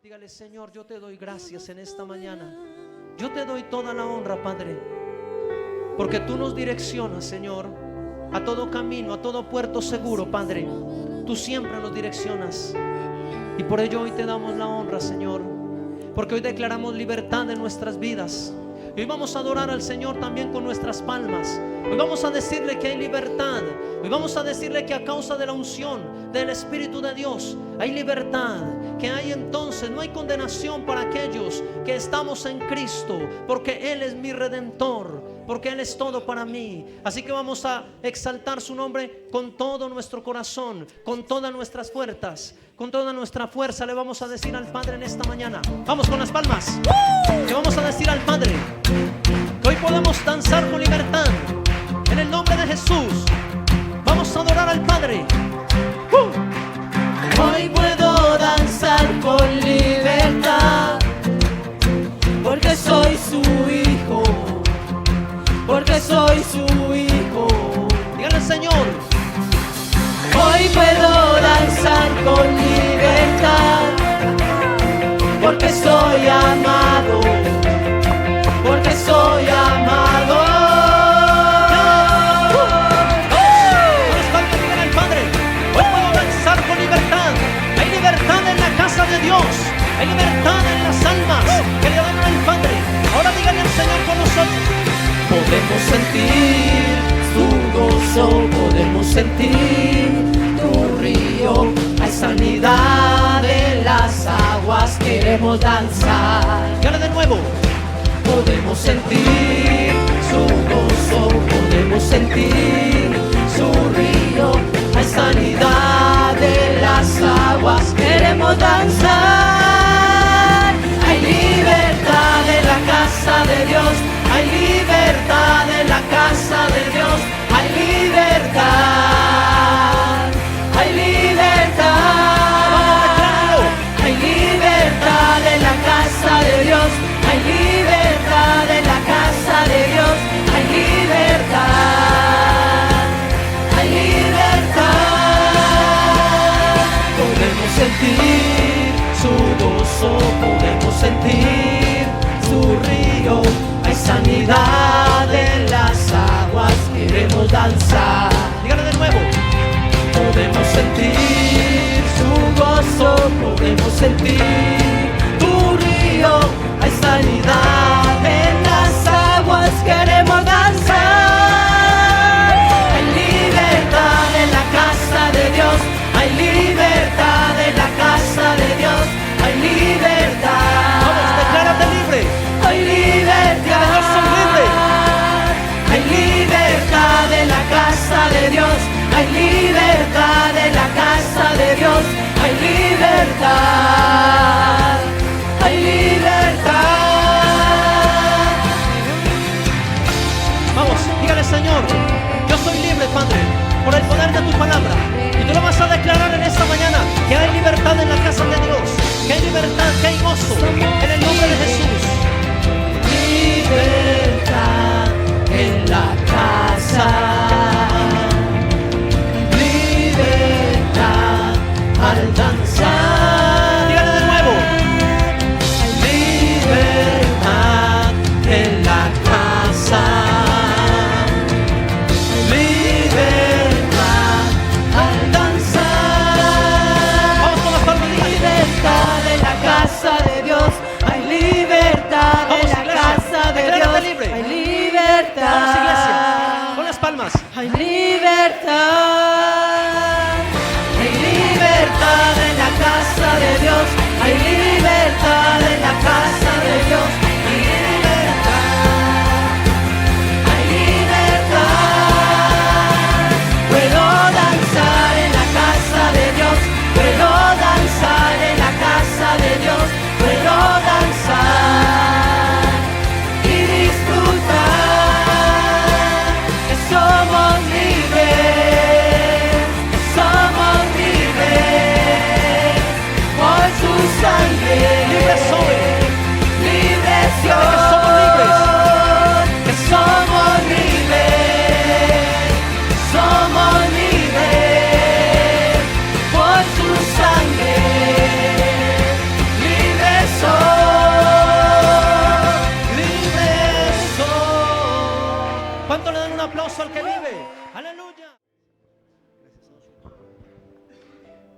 Dígale: Señor, yo te doy gracias en esta mañana. Yo te doy toda la honra, Padre, porque tú nos direccionas, Señor, a todo camino, a todo puerto seguro, Padre. Tú siempre nos direccionas. Y por ello hoy te damos la honra, Señor, porque hoy declaramos libertad en nuestras vidas. Y hoy vamos a adorar al Señor también con nuestras palmas. Hoy vamos a decirle que hay libertad. Hoy vamos a decirle que a causa de la unción del Espíritu de Dios hay libertad. Que hay entonces, no hay condenación para aquellos que estamos en Cristo, porque Él es mi Redentor, porque Él es todo para mí. Así que vamos a exaltar su nombre con todo nuestro corazón, con todas nuestras fuerzas. Con toda nuestra fuerza le vamos a decir al Padre en esta mañana. Vamos con las palmas. Le vamos a decir al Padre que hoy podemos danzar con libertad. En el nombre de Jesús vamos a adorar al Padre. Hoy puedo danzar con libertad, porque soy su hijo, porque soy su hijo. Dígale al Señor: hoy puedo danzar con libertad, porque soy amado, porque soy amado. De Dios, hay libertad en las almas que le dan al Padre. Ahora díganle al Señor con nosotros. Podemos sentir tu gozo, podemos sentir tu río. Hay sanidad en las aguas, queremos danzar. Dígale de nuevo. Podemos sentir su gozo, podemos sentir su río. Hay sanidad en las aguas, queremos danzar. Hay libertad en la casa de Dios, hay libertad en la casa de Dios, hay libertad, hay libertad, hay libertad en la casa de Dios, hay libertad en la casa de Dios, hay libertad. Podemos sentir su gozo, podemos sentir su río. Hay sanidad en las aguas, queremos danzar. Dígale de nuevo. Podemos sentir su gozo, podemos sentir tu río. Hay sanidad en las aguas, queremos danzar. Hay libertad en la casa de Dios, hay libertad en la casa de Dios, hay libertad. Vamos, declárate libre. Hay libertad. Dios son libres. Hay libertad en la casa de Dios, hay libertad en la casa de Dios, hay libertad.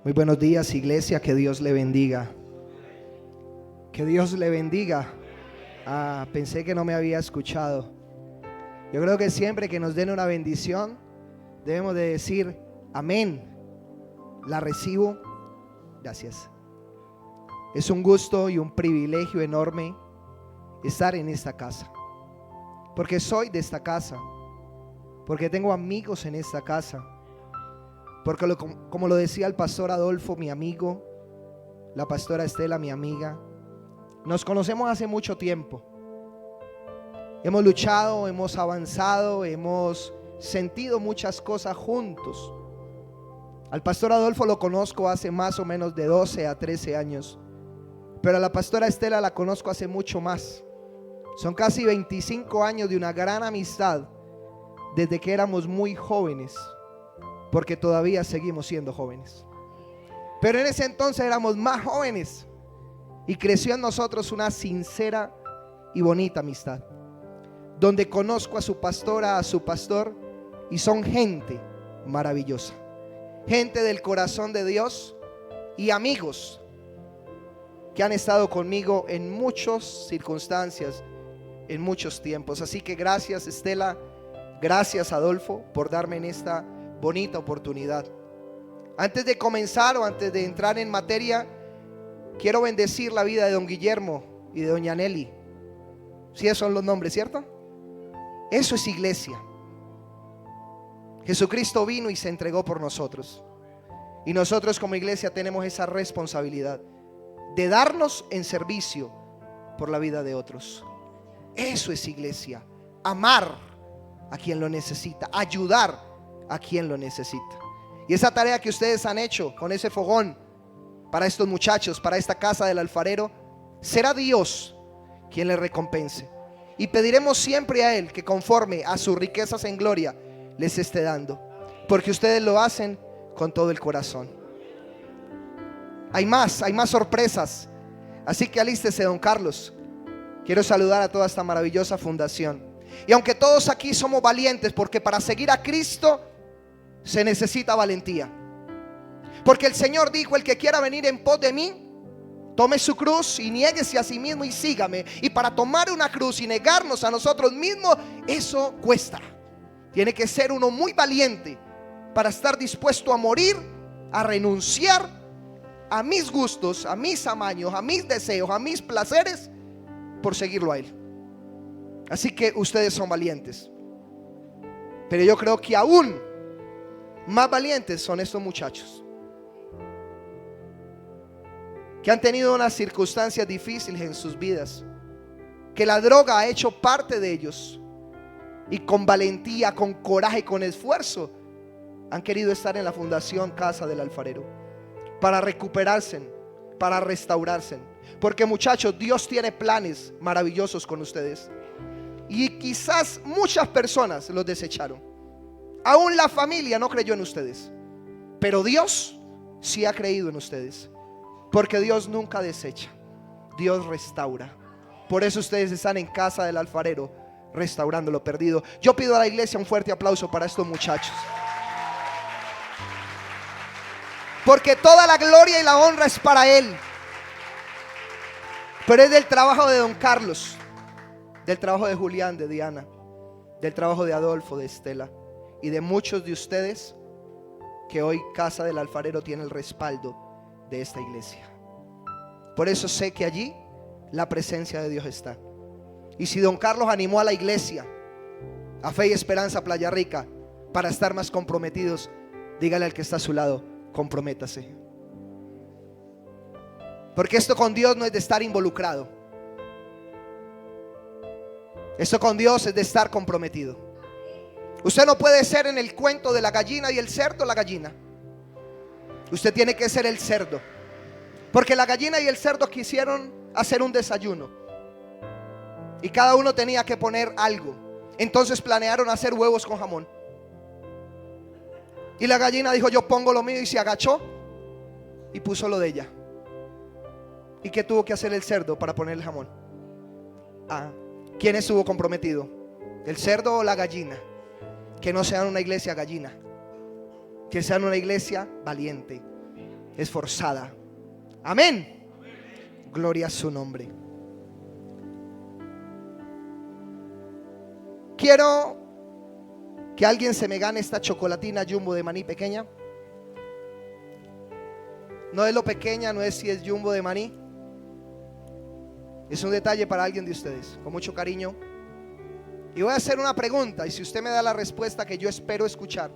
Muy buenos días, iglesia, que Dios le bendiga. Que Dios le bendiga. Pensé que no me había escuchado. Yo creo que siempre que nos den una bendición debemos de decir amén. La recibo. Gracias. Es un gusto y un privilegio enorme estar en esta casa, porque soy de esta casa, porque tengo amigos en esta casa, porque como lo decía el pastor Adolfo, mi amigo, la pastora Estela, mi amiga, nos conocemos hace mucho tiempo. Hemos luchado, hemos avanzado, hemos sentido muchas cosas juntos. Al pastor Adolfo lo conozco hace más o menos de 12 a 13 años, pero a la pastora Estela la conozco hace mucho más. Son casi 25 años de una gran amistad desde que éramos muy jóvenes, porque todavía seguimos siendo jóvenes. Pero en ese entonces éramos más jóvenes y creció en nosotros una sincera y bonita amistad, donde conozco a su pastora, a su pastor, y son gente maravillosa, gente del corazón de Dios y amigos que han estado conmigo en muchas circunstancias, en muchos tiempos. Así que gracias, Estela, gracias, Adolfo, por darme en esta bonita oportunidad. Antes de comenzar o antes de entrar en materia, quiero bendecir la vida de don Guillermo y de doña Nelly. Sí, esos son los nombres, ¿cierto? Eso es iglesia. Jesucristo vino y se entregó por nosotros, y nosotros como iglesia tenemos esa responsabilidad de darnos en servicio por la vida de otros. Eso es iglesia. Amar a quien lo necesita, ayudar a quien lo necesita. Y esa tarea que ustedes han hecho con ese fogón para estos muchachos, para esta casa del alfarero, será Dios quien les recompense. Y pediremos siempre a Él que conforme a sus riquezas en gloria les esté dando, porque ustedes lo hacen con todo el corazón. Hay más sorpresas. Así que alístese, don Carlos. Quiero saludar a toda esta maravillosa fundación. Y aunque todos aquí somos valientes, porque para seguir a Cristo se necesita valentía, porque el Señor dijo: el que quiera venir en pos de mí, tome su cruz y niéguese a sí mismo y sígame. Y para tomar una cruz y negarnos a nosotros mismos, eso cuesta. Tiene que ser uno muy valiente para estar dispuesto a morir, a renunciar a mis gustos, a mis amaños, a mis deseos, a mis placeres, por seguirlo a Él. Así que ustedes son valientes, pero yo creo que aún más valientes son estos muchachos, que han tenido unas circunstancias difíciles en sus vidas, que la droga ha hecho parte de ellos, y con valentía, con coraje, con esfuerzo han querido estar en la fundación Casa del Alfarero para recuperarse, para restaurarse. Porque, muchachos, Dios tiene planes maravillosos con ustedes, y quizás muchas personas los desecharon. Aún la familia no creyó en ustedes, pero Dios sí ha creído en ustedes, porque Dios nunca desecha, Dios restaura. Por eso ustedes están en Casa del Alfarero, restaurando lo perdido. Yo pido a la iglesia un fuerte aplauso para estos muchachos, porque toda la gloria y la honra es para Él. Pero es del trabajo de don Carlos, del trabajo de Julián, de Diana, del trabajo de Adolfo, de Estela, y de muchos de ustedes, que hoy Casa del Alfarero tiene el respaldo de esta iglesia. Por eso sé que allí la presencia de Dios está. Y si don Carlos animó a la iglesia, a Fe y Esperanza Playa Rica, para estar más comprometidos, dígale al que está a su lado: comprométase. Porque esto con Dios no es de estar involucrado, esto con Dios es de estar comprometido. Usted no puede ser en el cuento de la gallina y el cerdo la gallina. Usted tiene que ser el cerdo, porque la gallina y el cerdo quisieron hacer un desayuno y cada uno tenía que poner algo. Entonces planearon hacer huevos con jamón, y la gallina dijo: yo pongo lo mío, y se agachó y puso lo de ella. ¿Y qué tuvo que hacer el cerdo para poner el jamón? ¿Quién estuvo comprometido? ¿El cerdo o la gallina? Que no sean una iglesia gallina, que sean una iglesia valiente, esforzada. Amén. Gloria a su nombre. Quiero que alguien se me gane esta chocolatina Jumbo de maní pequeña. No es lo pequeña, no es si es Jumbo de maní. Es un detalle para alguien de ustedes, con mucho cariño. Y voy a hacer una pregunta, y si usted me da la respuesta que yo espero escuchar,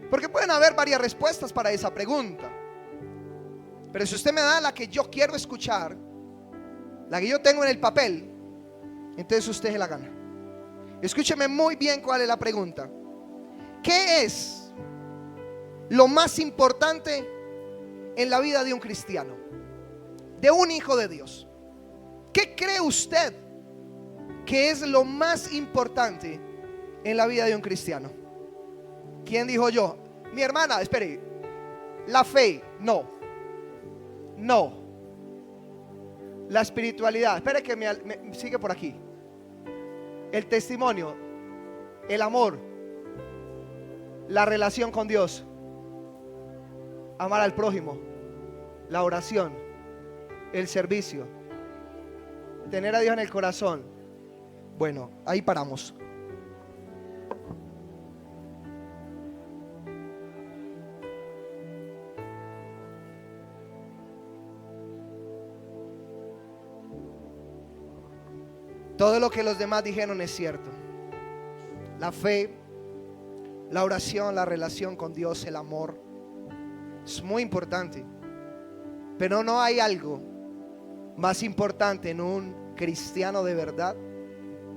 porque pueden haber varias respuestas para esa pregunta, pero si usted me da la que yo quiero escuchar, la que yo tengo en el papel, entonces usted se la gana. Escúcheme muy bien cuál es la pregunta. ¿Qué es lo más importante en la vida de un cristiano, de un hijo de Dios? ¿Qué cree usted que es lo más importante en la vida de un cristiano? ¿Quién dijo yo? Mi hermana, espere. La fe, no. No. La espiritualidad, espere que me sigue por aquí. El testimonio, el amor, la relación con Dios, amar al prójimo, la oración, el servicio, tener a Dios en el corazón. Bueno, ahí paramos. Todo lo que los demás dijeron es cierto. La fe, la oración, la relación con Dios, el amor, es muy importante. Pero no hay algo más importante en un cristiano de verdad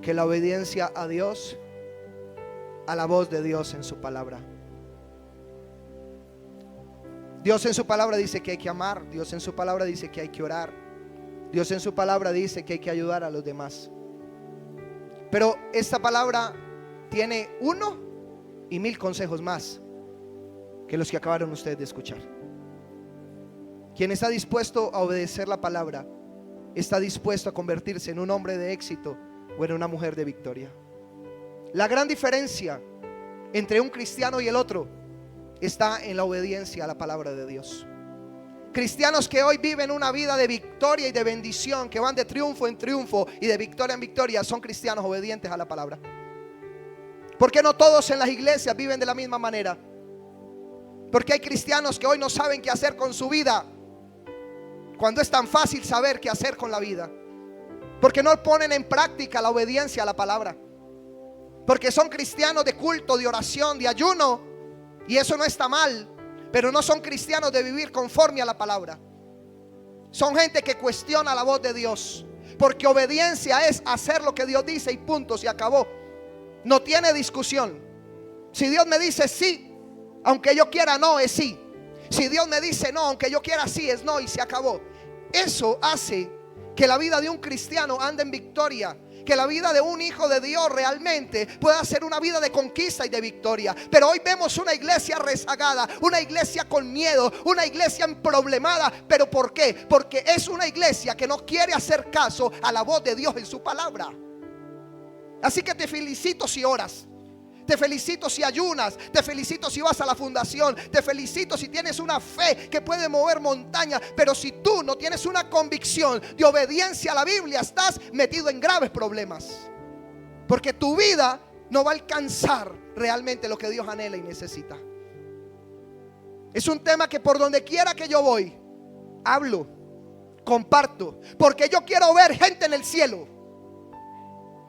que la obediencia a Dios, a la voz de Dios en su palabra. Dios en su palabra dice que hay que amar. Dios en su palabra dice que hay que orar. Dios en su palabra dice que hay que ayudar a los demás. Pero esta palabra tiene 1 y 1000 consejos más que los que acabaron ustedes de escuchar. Quien está dispuesto a obedecer la palabra está dispuesto a convertirse en un hombre de éxito o en una mujer de victoria. La gran diferencia entre un cristiano y el otro está en la obediencia a la palabra de Dios. Cristianos que hoy viven una vida de victoria y de bendición, que van de triunfo en triunfo y de victoria en victoria, son cristianos obedientes a la palabra. ¿Por qué no todos en las iglesias viven de la misma manera? Porque hay cristianos que hoy no saben qué hacer con su vida, cuando es tan fácil saber qué hacer con la vida. Porque no ponen en práctica la obediencia a la palabra. Porque son cristianos de culto, de oración, de ayuno, y eso no está mal, pero no son cristianos de vivir conforme a la palabra. Son gente que cuestiona la voz de Dios, porque obediencia es hacer lo que Dios dice y punto, se acabó. No tiene discusión. Si Dios me dice sí, aunque yo quiera no, es sí. Si Dios me dice no, aunque yo quiera sí, es no, y se acabó. Eso hace que la vida de un cristiano ande en victoria, que la vida de un hijo de Dios realmente pueda ser una vida de conquista y de victoria. Pero hoy vemos una iglesia rezagada, una iglesia con miedo, una iglesia emproblemada. ¿Pero por qué? Porque es una iglesia que no quiere hacer caso a la voz de Dios en su palabra. Así que te felicito si oras, te felicito si ayunas, te felicito si vas a la fundación, te felicito si tienes una fe que puede mover montañas. Pero si tú no tienes una convicción de obediencia a la Biblia, estás metido en graves problemas, porque tu vida no va a alcanzar realmente lo que Dios anhela y necesita. Es un tema que por donde quiera que yo voy, hablo, comparto, porque yo quiero ver gente en el cielo.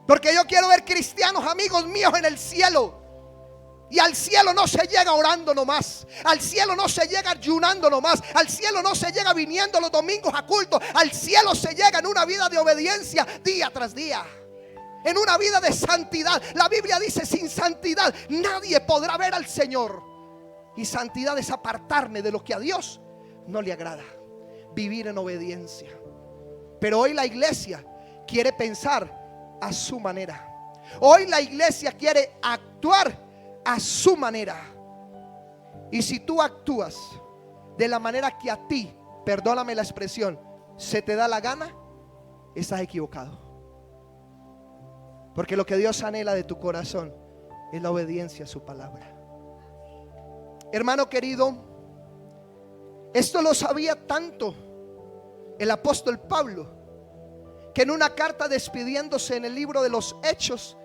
Porque yo quiero ver cristianos amigos míos en el cielo. Y al cielo no se llega orando nomás. Al cielo no se llega ayunando nomás. Al cielo no se llega viniendo los domingos a culto. Al cielo se llega en una vida de obediencia día tras día, en una vida de santidad. La Biblia dice: sin santidad nadie podrá ver al Señor. Y santidad es apartarme de lo que a Dios no le agrada, vivir en obediencia. Pero hoy la iglesia quiere pensar a su manera. Hoy la iglesia quiere actuar a su manera. Y si tú actúas de la manera que a ti, perdóname la expresión, se te da la gana, estás equivocado. Porque lo que Dios anhela de tu corazón es la obediencia a su palabra. Hermano querido, Esto lo sabía tanto el apóstol Pablo, que en una carta despidiéndose en el libro de los Hechos,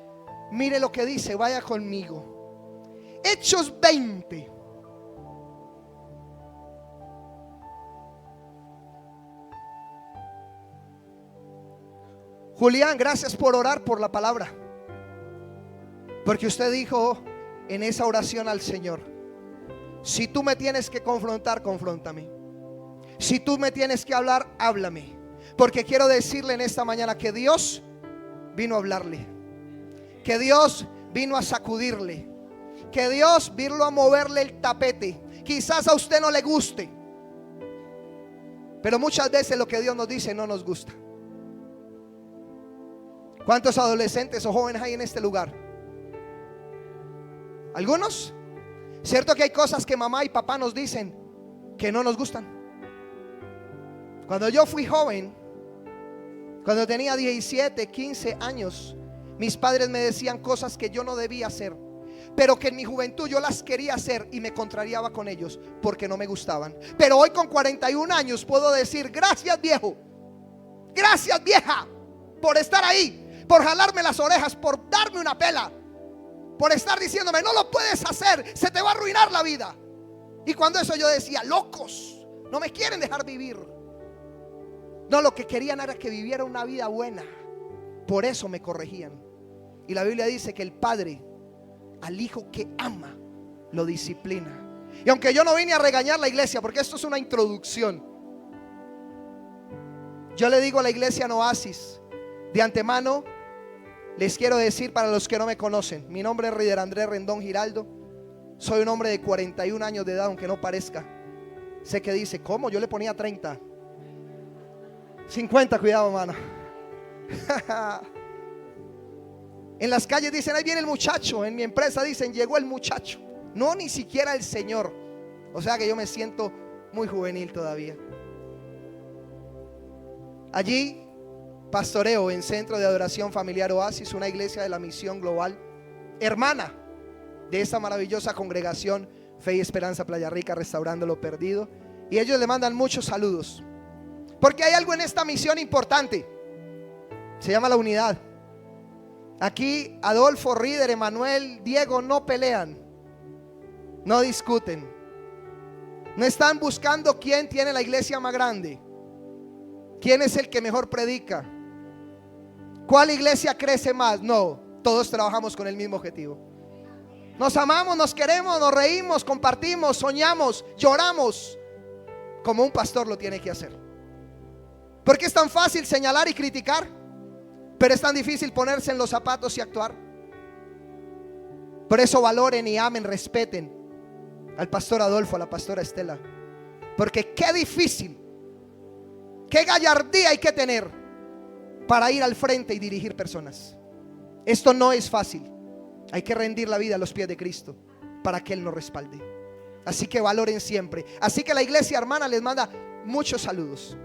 mire lo que dice, vaya conmigo. Hechos 20. Julián, gracias por orar por la palabra, porque usted dijo en esa oración al Señor: si tú me tienes que confrontar, confróntame. Si tú me tienes que hablar, háblame. Porque quiero decirle en esta mañana que Dios vino a hablarle, que Dios vino a sacudirle, que Dios vino a moverle el tapete. Quizás a usted no le guste, pero muchas veces lo que Dios nos dice no nos gusta. ¿Cuántos adolescentes o jóvenes hay en este lugar? ¿Algunos? ¿Cierto que hay cosas que mamá y papá nos dicen que no nos gustan? Cuando yo fui joven, cuando tenía 17, 15 años, mis padres me decían cosas que yo no debía hacer, pero que en mi juventud yo las quería hacer y me contrariaba con ellos porque no me gustaban. Pero hoy con 41 años puedo decir: gracias viejo, gracias vieja, por estar ahí, por jalarme las orejas, por darme una pela, por estar diciéndome: no lo puedes hacer, se te va a arruinar la vida. Y cuando eso yo decía: locos, no me quieren dejar vivir. No, lo que querían era que viviera una vida buena. Por eso me corregían. Y la Biblia dice que el padre al hijo que ama lo disciplina. Y aunque yo no vine a regañar la iglesia, porque esto es una introducción, yo le digo a la iglesia en Oasis, de antemano les quiero decir, para los que no me conocen, mi nombre es Rider Andrés Rendón Giraldo. Soy un hombre de 41 años de edad, aunque no parezca. Sé que dice: ¿cómo? Yo le ponía 30, 50, cuidado, hermano. En las calles dicen: ahí viene el muchacho. En mi empresa dicen: llegó el muchacho. No, ni siquiera el Señor. O sea que yo me siento muy juvenil todavía. Allí pastoreo en Centro de Adoración Familiar Oasis, una iglesia de la Misión Global, hermana de esta maravillosa congregación Fe y Esperanza Playa Rica, Restaurando lo Perdido. Y ellos le mandan muchos saludos, porque hay algo en esta misión importante. Se llama la unidad. Aquí Adolfo, Rider, Emanuel, Diego no pelean, no discuten, no están buscando quién tiene la iglesia más grande, quién es el que mejor predica, cuál iglesia crece más. No, todos trabajamos con el mismo objetivo. Nos amamos, nos queremos, nos reímos, compartimos, soñamos, lloramos, como un pastor lo tiene que hacer. Porque es tan fácil señalar y criticar, pero es tan difícil ponerse en los zapatos y actuar. Por eso valoren y amen, respeten al pastor Adolfo, a la pastora Estela, porque qué difícil, qué gallardía hay que tener para ir al frente y dirigir personas. Esto no es fácil. Hay que rendir la vida a los pies de Cristo para que Él nos respalde. Así que valoren siempre. Así que la iglesia hermana les manda muchos saludos.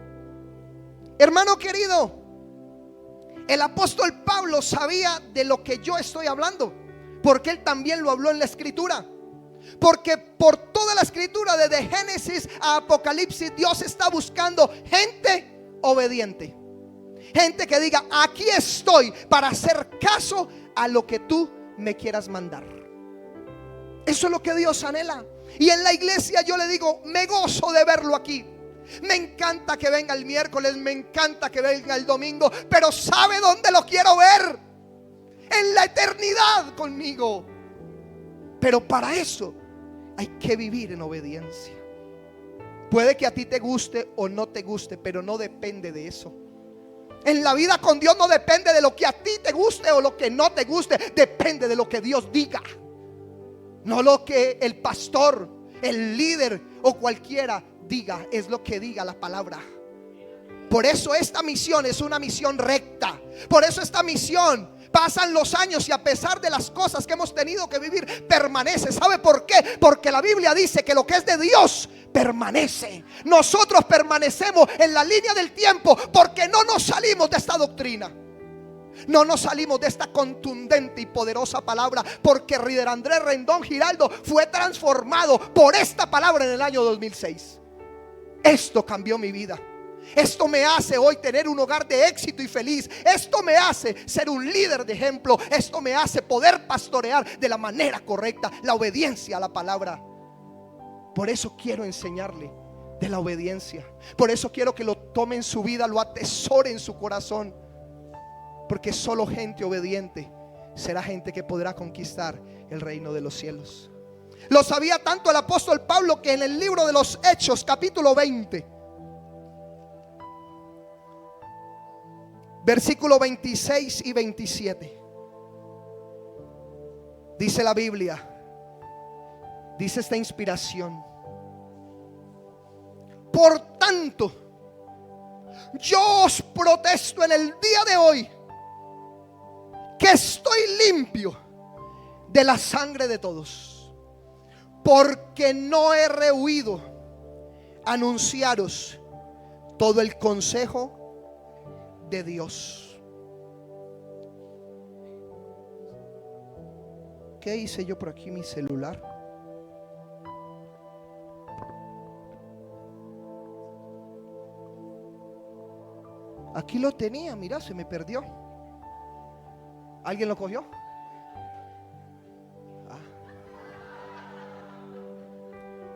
Hermano querido, el apóstol Pablo sabía de lo que yo estoy hablando, porque él también lo habló en la escritura. Porque por toda la escritura, desde Génesis a Apocalipsis, Dios está buscando gente obediente, gente que diga: aquí estoy para hacer caso a lo que tú me quieras mandar. Eso es lo que Dios anhela. Y en la iglesia yo le digo: me gozo de verlo aquí. Me encanta que venga el miércoles, me encanta que venga el domingo, pero ¿sabe dónde lo quiero ver? En la eternidad conmigo. Pero para eso hay que vivir en obediencia. Puede que a ti te guste o no te guste, pero no depende de eso. En la vida con Dios no depende de lo que a ti te guste o lo que no te guste. Depende de lo que Dios diga, no lo que el pastor, el líder o cualquiera diga. Es lo que diga la palabra. Por eso esta misión es una misión recta. Por eso esta misión, pasan los años y a pesar de las cosas que hemos tenido que vivir, permanece. ¿Sabe por qué? Porque la Biblia dice que lo que es de Dios permanece. Nosotros permanecemos en la línea del tiempo porque no nos salimos de esta doctrina, no nos salimos de esta contundente y poderosa palabra, porque Rider Andrés Rendón Giraldo fue transformado por esta palabra en el año 2006. Esto cambió mi vida. Esto me hace hoy tener un hogar de éxito y feliz. Esto me hace ser un líder de ejemplo. Esto me hace poder pastorear de la manera correcta, la obediencia a la palabra. Por eso quiero enseñarle de la obediencia. Por eso quiero que lo tome en su vida, lo atesore en su corazón. Porque solo gente obediente será gente que podrá conquistar el reino de los cielos. Lo sabía tanto el apóstol Pablo que en el libro de los Hechos, capítulo 20, versículo 26 y 27, dice la Biblia, dice esta inspiración: por tanto, yo os protesto en el día de hoy que estoy limpio de la sangre de todos, porque no he rehuido anunciaros todo el consejo de Dios. ¿Qué hice yo por aquí? Mi celular. Aquí lo tenía, mira, se me perdió. ¿Alguien lo cogió?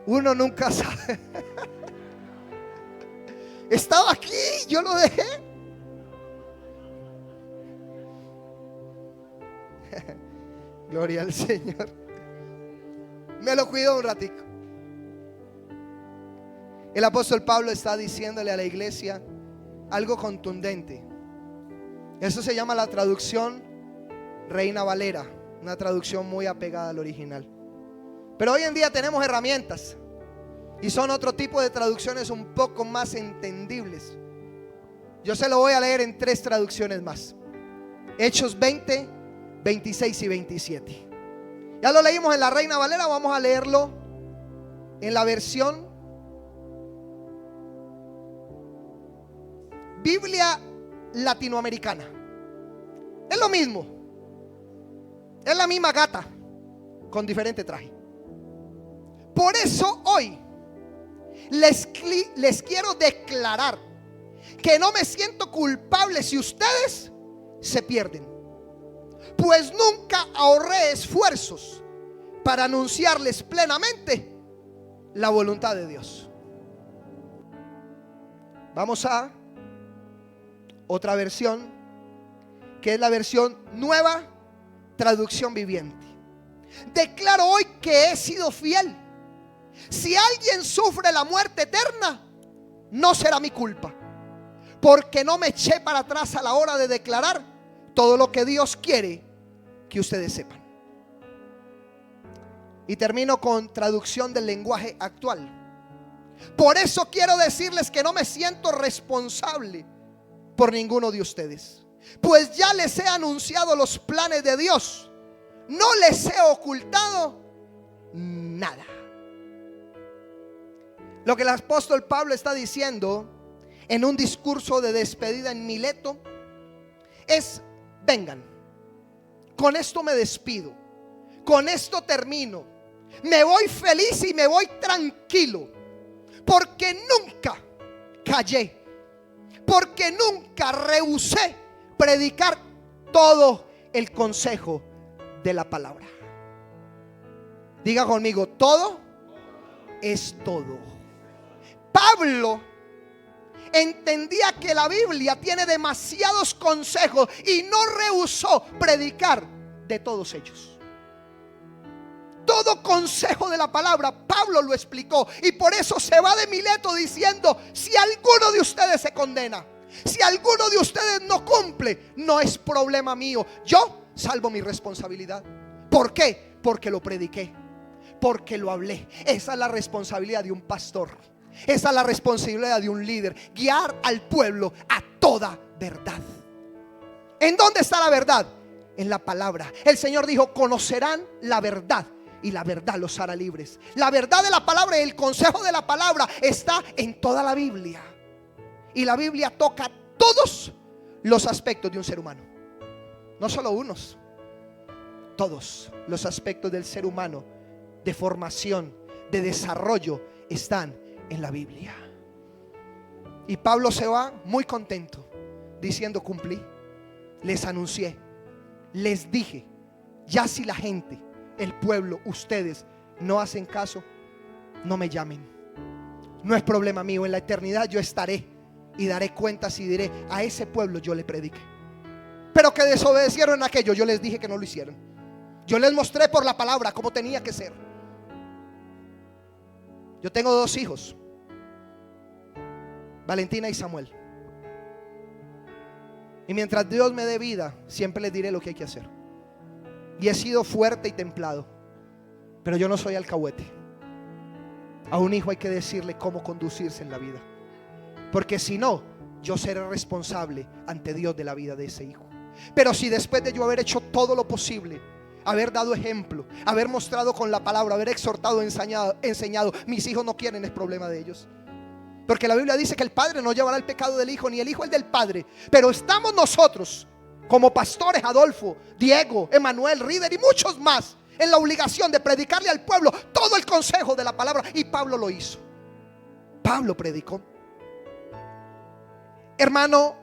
Uno nunca sabe. Estaba aquí, yo lo dejé. Gloria al Señor. Me lo cuido un ratico. El apóstol Pablo está diciéndole a la iglesia algo contundente. Eso se llama la traducción Reina Valera, una traducción muy apegada al original. Pero hoy en día tenemos herramientas y son otro tipo de traducciones un poco más entendibles. Yo se lo voy a leer en 3 traducciones más: Hechos 20, 26 y 27. Ya lo leímos en la Reina Valera, vamos a leerlo en la versión Biblia latinoamericana. Es lo mismo, es la misma gata con diferente traje. Por eso hoy les quiero declarar que no me siento culpable si ustedes se pierden, pues nunca ahorré esfuerzos para anunciarles plenamente la voluntad de Dios. Vamos a otra versión, que es la versión Nueva Traducción Viviente. Declaro hoy que he sido fiel. Si alguien sufre la muerte eterna, no será mi culpa, porque no me eché para atrás a la hora de declarar todo lo que Dios quiere que ustedes sepan. Y termino con traducción del lenguaje actual. Por eso quiero decirles que no me siento responsable por ninguno de ustedes, pues ya les he anunciado los planes de Dios. No les he ocultado nada. Lo que el apóstol Pablo está diciendo en un discurso de despedida en Mileto es: vengan, con esto me despido, con esto termino, me voy feliz y me voy tranquilo, porque nunca callé, porque nunca rehusé predicar todo el consejo de la palabra. Diga conmigo: todo es todo. Pablo entendía que la Biblia tiene demasiados consejos y no rehusó predicar de todos ellos. Todo consejo de la palabra Pablo lo explicó, y por eso se va de Mileto diciendo: si alguno de ustedes se condena, si alguno de ustedes no cumple, no es problema mío. Yo salvo mi responsabilidad. ¿Por qué? Porque lo prediqué, porque lo hablé. Esa es la responsabilidad de un pastor. Esa es la responsabilidad de un líder: guiar al pueblo a toda verdad. ¿En dónde está la verdad? En la palabra. El Señor dijo: conocerán la verdad y la verdad los hará libres. La verdad de la palabra y el consejo de la palabra está en toda la Biblia. Y la Biblia toca todos los aspectos de un ser humano, no solo unos, todos los aspectos del ser humano, de formación, de desarrollo, están en la Biblia. Y Pablo se va muy contento, diciendo: cumplí, les anuncié, les dije. Ya si la gente, el pueblo, ustedes no hacen caso, no me llamen. No es problema mío. En la eternidad yo estaré y daré cuentas y diré: a ese pueblo yo le prediqué. Pero que desobedecieron aquello, yo les dije que no lo hicieron. Yo les mostré por la palabra cómo tenía que ser. Yo tengo 2 hijos, Valentina y Samuel. Y mientras Dios me dé vida, siempre les diré lo que hay que hacer. Y he sido fuerte y templado, pero yo no soy alcahuete. A un hijo hay que decirle cómo conducirse en la vida, porque si no, yo seré responsable ante Dios de la vida de ese hijo. Pero si después de yo haber hecho todo lo posible, haber dado ejemplo, haber mostrado con la palabra, haber exhortado, enseñado, mis hijos no quieren, es problema de ellos. Porque la Biblia dice que el padre no llevará el pecado del hijo, ni el hijo el del padre. Pero estamos nosotros como pastores, Adolfo, Diego, Emanuel, River y muchos más, en la obligación de predicarle al pueblo todo el consejo de la palabra. Y Pablo lo hizo. Pablo predicó. Hermano,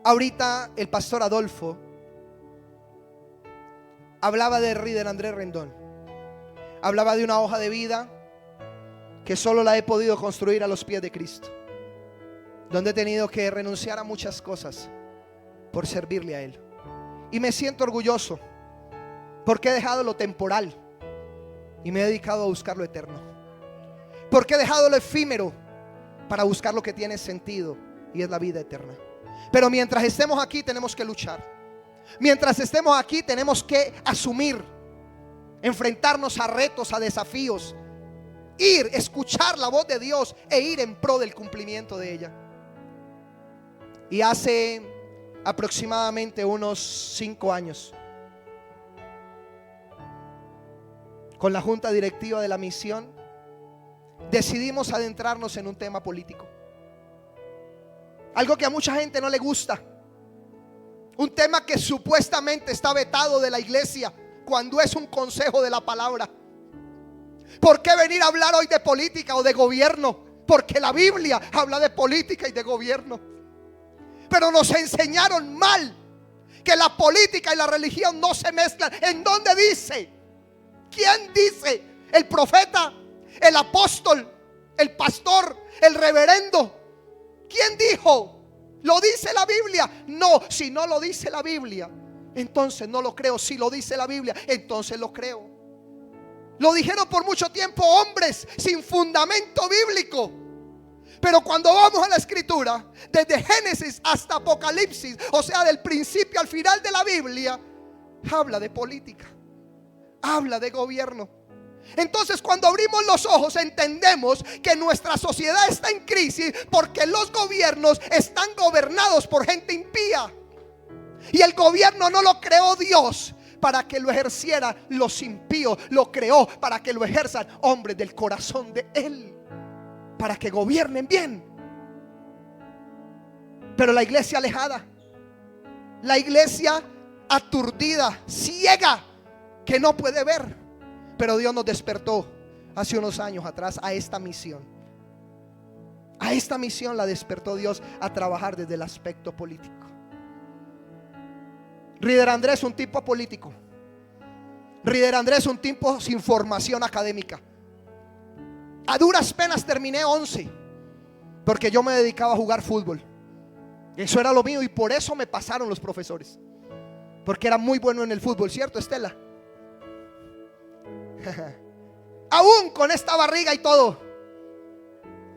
ahorita el pastor Adolfo hablaba de Rider Andrés Rendón. Hablaba de una hoja de vida que solo la he podido construir a los pies de Cristo, donde he tenido que renunciar a muchas cosas por servirle a Él. Y me siento orgulloso porque he dejado lo temporal y me he dedicado a buscar lo eterno. Porque he dejado lo efímero para buscar lo que tiene sentido, y es la vida eterna. Pero mientras estemos aquí tenemos que luchar. Mientras estemos aquí tenemos que asumir, enfrentarnos a retos, a desafíos, ir, escuchar la voz de Dios e ir en pro del cumplimiento de ella. Y hace aproximadamente unos 5 años, con la junta directiva de la misión, decidimos adentrarnos en un tema político. Algo que a mucha gente no le gusta. Un tema que supuestamente está vetado de la iglesia, cuando es un consejo de la palabra. ¿Por qué venir a hablar hoy de política o de gobierno? Porque la Biblia habla de política y de gobierno. Pero nos enseñaron mal que la política y la religión no se mezclan. ¿En dónde dice? ¿Quién dice? ¿El profeta? ¿El apóstol? ¿El pastor? ¿El reverendo? ¿Quién dijo? ¿Lo dice la Biblia? No, si no lo dice la Biblia, entonces no lo creo. Si lo dice la Biblia, entonces lo creo. Lo dijeron por mucho tiempo hombres sin fundamento bíblico. Pero cuando vamos a la escritura, desde Génesis hasta Apocalipsis, o sea, del principio al final de la Biblia, habla de política, habla de gobierno. Entonces, cuando abrimos los ojos, entendemos que nuestra sociedad está en crisis porque los gobiernos están gobernados por gente impía. Y el gobierno no lo creó Dios para que lo ejercieran los impíos, lo creó para que lo ejerzan hombres del corazón de Él, para que gobiernen bien. Pero la iglesia alejada, la iglesia aturdida, ciega, que no puede ver. Pero Dios nos despertó hace unos años atrás a esta misión. A esta misión la despertó Dios a trabajar desde el aspecto político. Rider Andrés, un tipo político. Rider Andrés, un tipo sin formación académica. A duras penas terminé 11, porque yo me dedicaba a jugar fútbol. Eso era lo mío y por eso me pasaron los profesores, porque era muy bueno en el fútbol, ¿cierto, Estela? Aún con esta barriga y todo,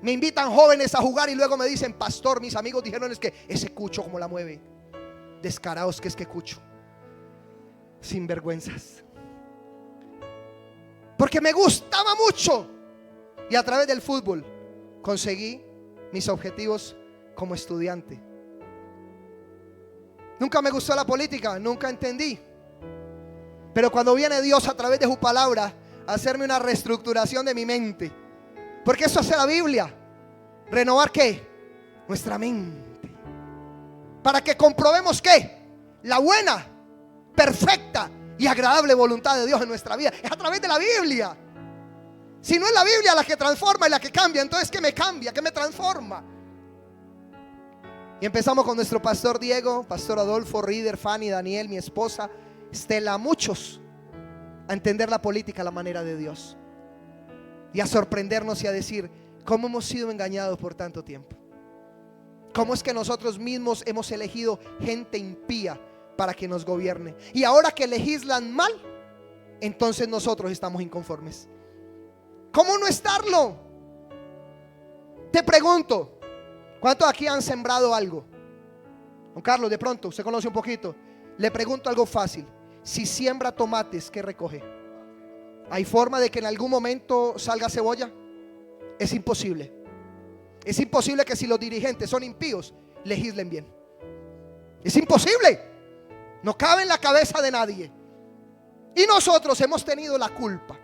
me invitan jóvenes a jugar y luego me dicen: pastor, mis amigos dijeron es que ese Cucho como la mueve. Descarados que es que Cucho, sinvergüenzas. Porque me gustaba mucho y a través del fútbol conseguí mis objetivos como estudiante. Nunca me gustó la política, nunca entendí. Pero cuando viene Dios a través de su palabra a hacerme una reestructuración de mi mente, porque eso hace la Biblia. ¿Renovar qué? Nuestra mente, para que comprobemos ¿qué? La buena, perfecta y agradable voluntad de Dios en nuestra vida. Es a través de la Biblia. Si no es la Biblia la que transforma y la que cambia, entonces ¿qué me cambia? ¿Qué me transforma? Y empezamos con nuestro pastor Diego, pastor Adolfo, Reader, Fanny, Daniel, mi esposa, Estela, muchos, a entender la política a la manera de Dios. Y a sorprendernos y a decir, ¿cómo hemos sido engañados por tanto tiempo? ¿Cómo es que nosotros mismos hemos elegido gente impía para que nos gobierne? Y ahora que legislan mal, entonces nosotros estamos inconformes. ¿Cómo no estarlo? Te pregunto, ¿cuántos aquí han sembrado algo? Don Carlos, de pronto, usted conoce un poquito. Le pregunto algo fácil. Si siembra tomates, ¿qué recoge? ¿Hay forma de que en algún momento salga cebolla? Es imposible. Es imposible que si los dirigentes son impíos, legislen bien. Es imposible. No cabe en la cabeza de nadie. Y nosotros hemos tenido la culpa.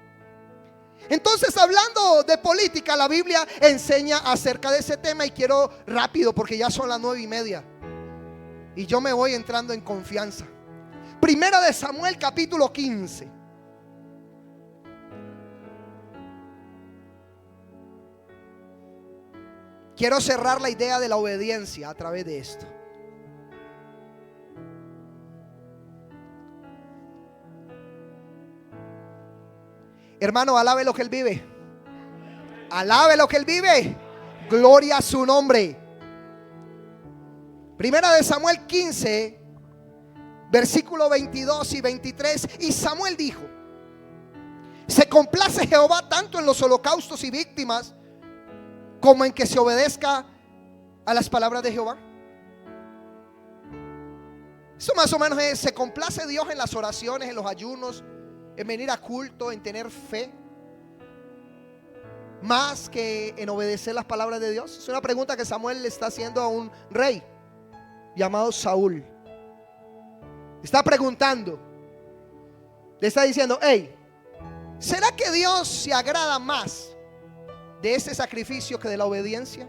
Entonces, hablando de política, la Biblia enseña acerca de ese tema. Y quiero rápido porque ya son las 9:30 y yo me voy entrando en confianza. Primera de Samuel, capítulo 15. Quiero cerrar la idea de la obediencia a través de esto. Hermano, alabe lo que Él vive. Alabe lo que Él vive. Gloria a su nombre. Primera de Samuel 15, versículo 22 y 23. Y Samuel dijo: se complace Jehová tanto en los holocaustos y víctimas como en que se obedezca a las palabras de Jehová. Eso más o menos es: se complace Dios en las oraciones, en los ayunos, en venir a culto, en tener fe, más que en obedecer las palabras de Dios. Es una pregunta que Samuel le está haciendo a un rey llamado Saúl. Está preguntando, le está diciendo: hey, ¿será que Dios se agrada más de ese sacrificio que de la obediencia?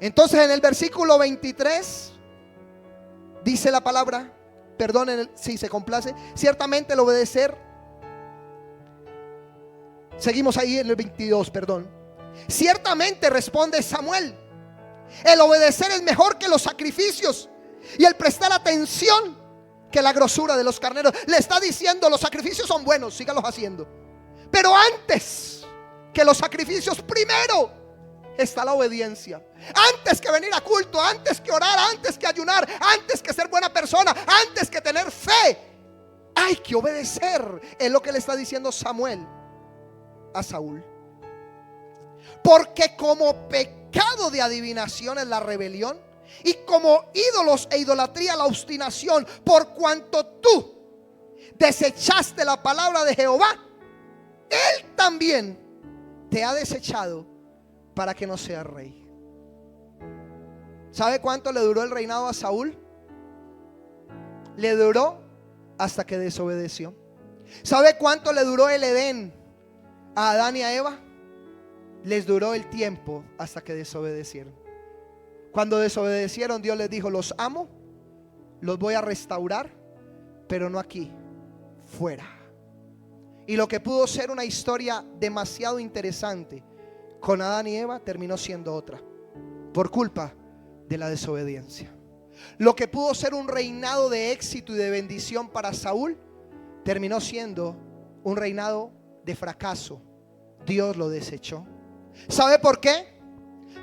Entonces en el versículo 23 dice la palabra, perdón, si se complace ciertamente el obedecer. Seguimos ahí en el 22, perdón. Ciertamente, responde Samuel, el obedecer es mejor que los sacrificios, y el prestar atención que la grosura de los carneros. Le está diciendo: los sacrificios son buenos, sígalos haciendo, pero antes que los sacrificios, primero está la obediencia. Antes que venir a culto, antes que orar, antes que ayunar, antes que ser buena persona, antes que tener fe, hay que obedecer. Es lo que le está diciendo Samuel a Saúl. Porque como pecado de adivinación es la rebelión, y como ídolos e idolatría la obstinación, por cuanto tú desechaste la palabra de Jehová, Él también te ha desechado para que no seas rey. ¿Sabe cuánto le duró el reinado a Saúl? Le duró hasta que desobedeció. ¿Sabe cuánto le duró el Edén a Adán y a Eva? Les duró el tiempo hasta que desobedecieron. Cuando desobedecieron, Dios les dijo: los amo, los voy a restaurar, pero no aquí, fuera. Y lo que pudo ser una historia demasiado interesante con Adán y Eva terminó siendo otra, por culpa de la desobediencia. Lo que pudo ser un reinado de éxito y de bendición para Saúl terminó siendo un reinado de fracaso. Dios lo desechó. ¿Sabe por qué?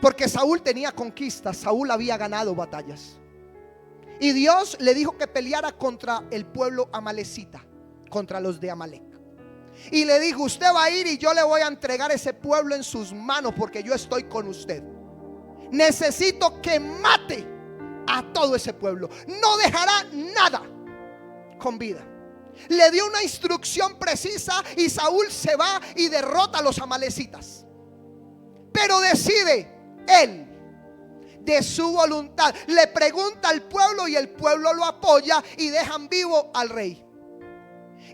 Porque Saúl tenía conquistas, Saúl había ganado batallas, y Dios le dijo que peleara contra el pueblo amalecita, contra los de Amalec. Y le dijo: usted va a ir y yo le voy a entregar ese pueblo en sus manos, porque yo estoy con usted. Necesito que mate a todo ese pueblo, no dejará nada con vida. Le dio una instrucción precisa y Saúl se va y derrota a los amalecitas. Pero decide él, de su voluntad, le pregunta al pueblo y el pueblo lo apoya y dejan vivo al rey.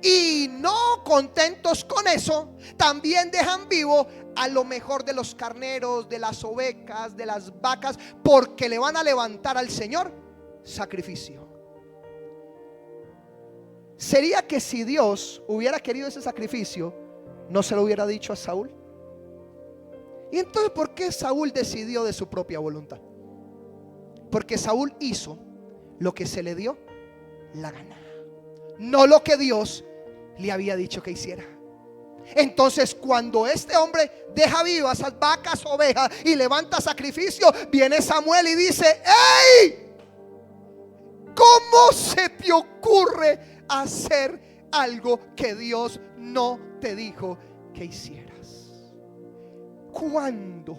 Y no contentos con eso, también dejan vivo a lo mejor de los carneros, de las ovejas, de las vacas, porque le van a levantar al Señor sacrificio. ¿Sería que si Dios hubiera querido ese sacrificio, no se lo hubiera dicho a Saúl? Y entonces, ¿por qué Saúl decidió de su propia voluntad? Porque Saúl hizo lo que se le dio la gana, no lo que Dios le había dicho que hiciera. Entonces, cuando este hombre deja vivas esas vacas, ovejas y levanta sacrificio, viene Samuel y dice: ¡Ey! ¿Cómo se te ocurre hacer algo que Dios no te dijo que hicieras? ¿Cuándo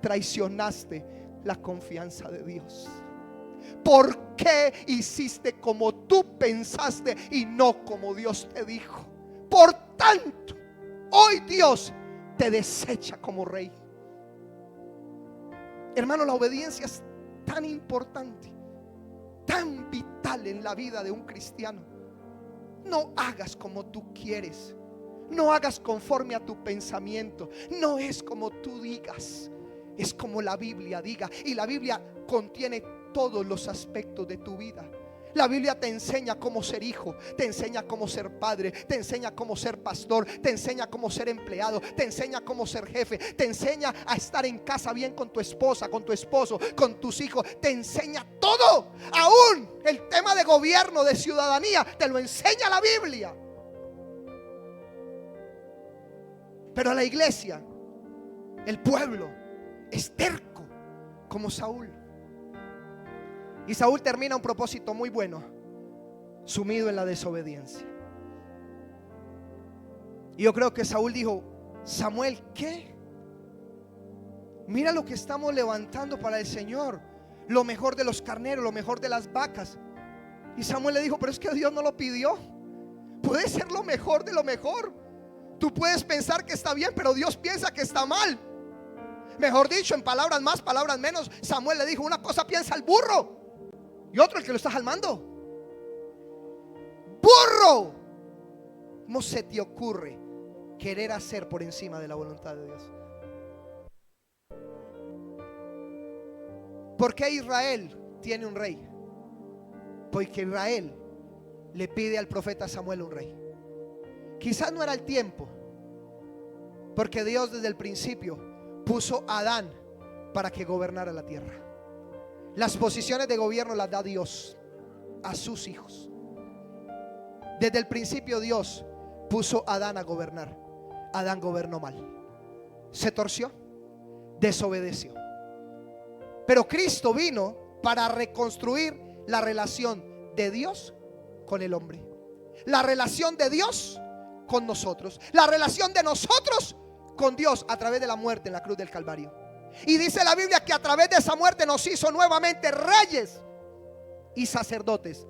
traicionaste la confianza de Dios? ¿Por qué hiciste como tú pensaste y no como Dios te dijo? Por tanto, hoy Dios te desecha como rey. Hermano, la obediencia es tan importante, tan vital en la vida de un cristiano. No hagas como tú quieres, no hagas conforme a tu pensamiento, no es como tú digas, es como la Biblia diga. Y la Biblia contiene todos los aspectos de tu vida. La Biblia te enseña cómo ser hijo, te enseña cómo ser padre, te enseña cómo ser pastor, te enseña cómo ser empleado, te enseña cómo ser jefe, te enseña a estar en casa bien con tu esposa, con tu esposo, con tus hijos, te enseña todo. Aún el tema de gobierno, de ciudadanía, te lo enseña la Biblia. Pero la iglesia, el pueblo, es terco como Saúl. Y Saúl termina un propósito muy bueno, sumido en la desobediencia. Y yo creo que Saúl dijo: Samuel, ¿qué? Mira lo que estamos levantando para el Señor, lo mejor de los carneros, lo mejor de las vacas. Y Samuel le dijo: pero es que Dios no lo pidió. Puede ser lo mejor de lo mejor. Tú puedes pensar que está bien, pero Dios piensa que está mal. Mejor dicho, en palabras más, palabras menos, Samuel le dijo: una cosa piensa el burro y otro el que lo está jalmando. Burro, ¿cómo se te ocurre querer hacer por encima de la voluntad de Dios? ¿Por qué Israel tiene un rey? Porque Israel le pide al profeta Samuel un rey. Quizás no era el tiempo, porque Dios desde el principio puso a Adán para que gobernara la tierra. Las posiciones de gobierno las da Dios a sus hijos. Desde el principio Dios puso a Adán a gobernar. Adán gobernó mal, se torció, desobedeció. Pero Cristo vino para reconstruir la relación de Dios con el hombre, la relación de Dios con nosotros, la relación de nosotros con Dios a través de la muerte en la cruz del Calvario. Y dice la Biblia que a través de esa muerte nos hizo nuevamente reyes y sacerdotes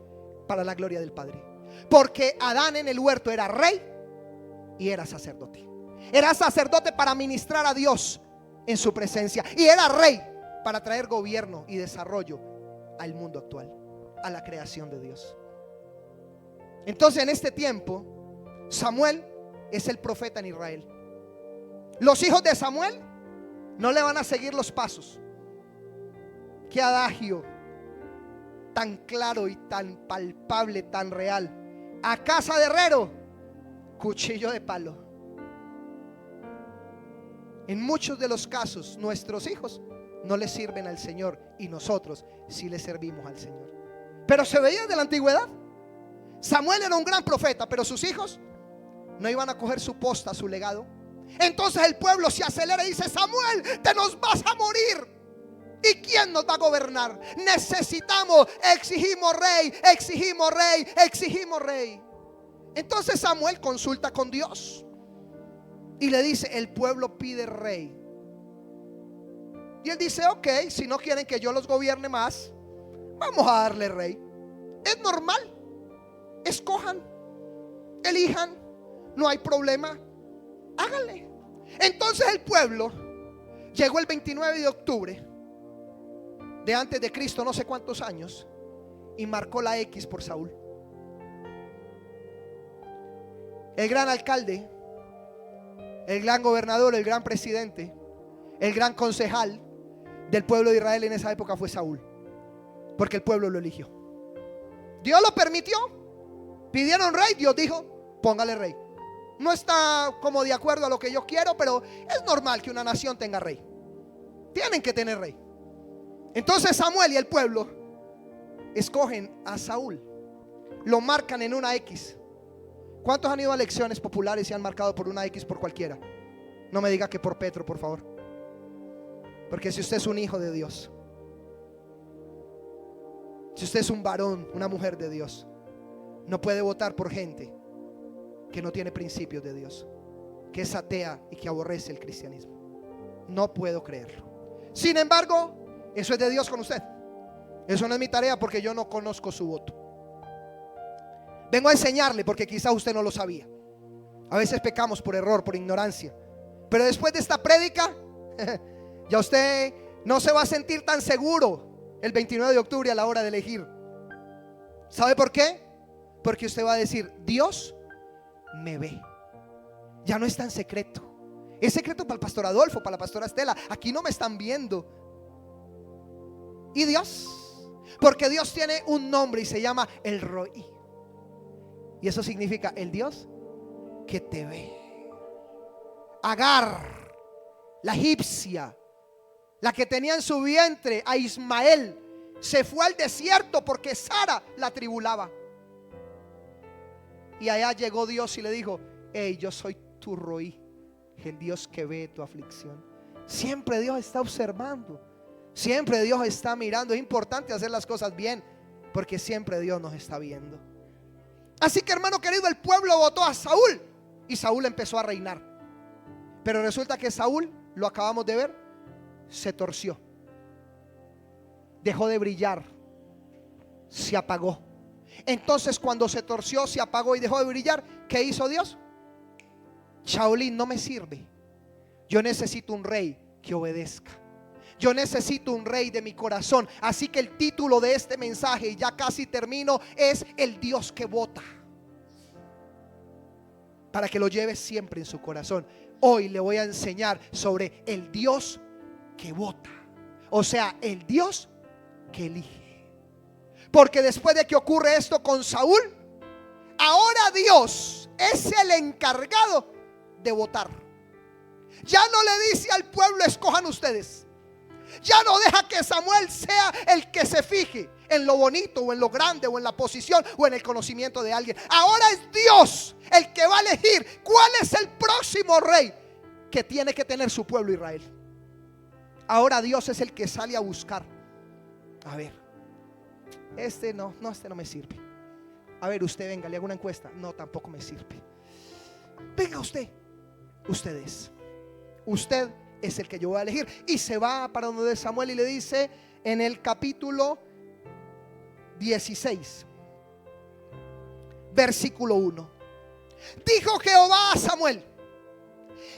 para la gloria del Padre. Porque Adán en el huerto era rey y era sacerdote. Era sacerdote para ministrar a Dios en su presencia, y era rey para traer gobierno y desarrollo al mundo actual, a la creación de Dios. Entonces, en este tiempo, Samuel es el profeta en Israel. Los hijos de Samuel no le van a seguir los pasos. Qué adagio tan claro y tan palpable, tan real: a casa de herrero, cuchillo de palo. En muchos de los casos, nuestros hijos no le sirven al Señor, y nosotros sí le servimos al Señor. Pero se veía de la antigüedad. Samuel era un gran profeta, pero sus hijos no iban a coger su posta, su legado. Entonces el pueblo se acelera y dice: Samuel, te nos vas a morir. ¿Y quién nos va a gobernar? Necesitamos, exigimos rey, exigimos rey, exigimos rey. Entonces Samuel consulta con Dios y le dice: el pueblo pide rey. Y él dice: ok, si no quieren que yo los gobierne más, vamos a darle rey. Es normal. Escojan, elijan, no hay problema, háganle. Entonces el pueblo llegó el 29 de octubre de antes de Cristo, no sé cuántos años, y marcó la X por Saúl. El gran alcalde, el gran gobernador, el gran presidente, el gran concejal del pueblo de Israel en esa época fue Saúl, porque el pueblo lo eligió. Dios lo permitió. Pidieron rey, Dios dijo: póngale rey. no está como de acuerdo a lo que yo quiero, pero es normal que una nación tenga rey. Tienen que tener rey. Entonces Samuel y el pueblo escogen a Saúl, lo marcan en una X. ¿Cuántos han ido a elecciones populares y han marcado por una X por cualquiera? No me diga que por Petro, por favor. Porque si usted es un hijo de Dios, si usted es un varón, una mujer de Dios, no puede votar por gente que no tiene principios de Dios, que es atea y que aborrece el cristianismo. No puedo creerlo. Sin embargo, eso es de Dios con usted. Eso no es mi tarea porque yo no conozco su voto. Vengo a enseñarle porque quizá usted no lo sabía. A veces pecamos por error, por ignorancia. Pero después de esta prédica ya usted no se va a sentir tan seguro el 29 de octubre a la hora de elegir. ¿Sabe por qué? Porque usted va a decir: Dios me ve. Ya no es tan secreto. Es secreto para el pastor Adolfo, para la pastora Estela. Aquí no me están viendo. ¿Y Dios? Porque Dios tiene un nombre y se llama El Roí. Y eso significa el Dios que te ve. Agar, la egipcia, la que tenía en su vientre a Ismael, se fue al desierto porque Sara la tribulaba. Y allá llegó Dios y le dijo: hey, yo soy tu Roí, el Dios que ve tu aflicción. Siempre Dios está observando, siempre Dios está mirando. Es importante hacer las cosas bien, porque siempre Dios nos está viendo. Así que, hermano querido, el pueblo votó a Saúl y Saúl empezó a reinar. Pero resulta que Saúl, lo acabamos de ver, se torció, dejó de brillar, se apagó. Entonces, cuando se torció, se apagó y dejó de brillar, ¿qué hizo Dios? Shaolin no me sirve. Yo necesito un rey que obedezca. Yo necesito un rey de mi corazón. Así que el título de este mensaje, y ya casi termino, es El Dios que vota. Para que lo lleve siempre en su corazón. Hoy le voy a enseñar sobre el Dios que vota. O sea, el Dios que elige. Porque después de que ocurre esto con Saúl, ahora Dios es el encargado de votar. Ya no le dice al pueblo: escojan ustedes. Ya no deja que Samuel sea el que se fije en lo bonito o en lo grande o en la posición o en el conocimiento de alguien. Ahora es Dios el que va a elegir cuál es el próximo rey que tiene que tener su pueblo Israel. Ahora Dios es el que sale a buscar. A ver, este no me sirve. A ver, usted venga, le hago una encuesta. No, tampoco me sirve. Venga usted. Usted es el que yo voy a elegir. Y se va para donde Samuel y le dice en el capítulo 16, versículo 1: dijo Jehová a Samuel: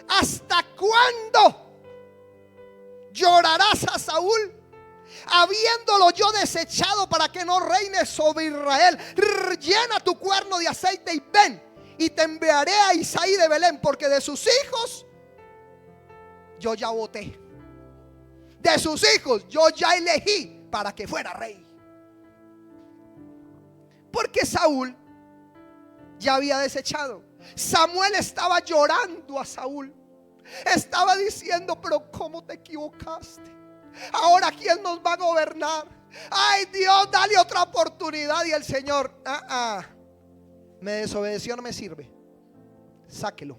¿hasta cuándo llorarás a Saúl, habiéndolo yo desechado para que no reine sobre Israel? Llena tu cuerno de aceite y ven, y te enviaré a Isaí de Belén, porque de sus hijos yo ya voté. De sus hijos yo ya elegí para que fuera rey. Porque Saúl ya había desechado. Samuel estaba llorando a Saúl. Estaba diciendo: pero ¿cómo te equivocaste? Ahora ¿quién nos va a gobernar? Ay, Dios, dale otra oportunidad. Y el Señor: me desobedeció, no me sirve, sáquelo.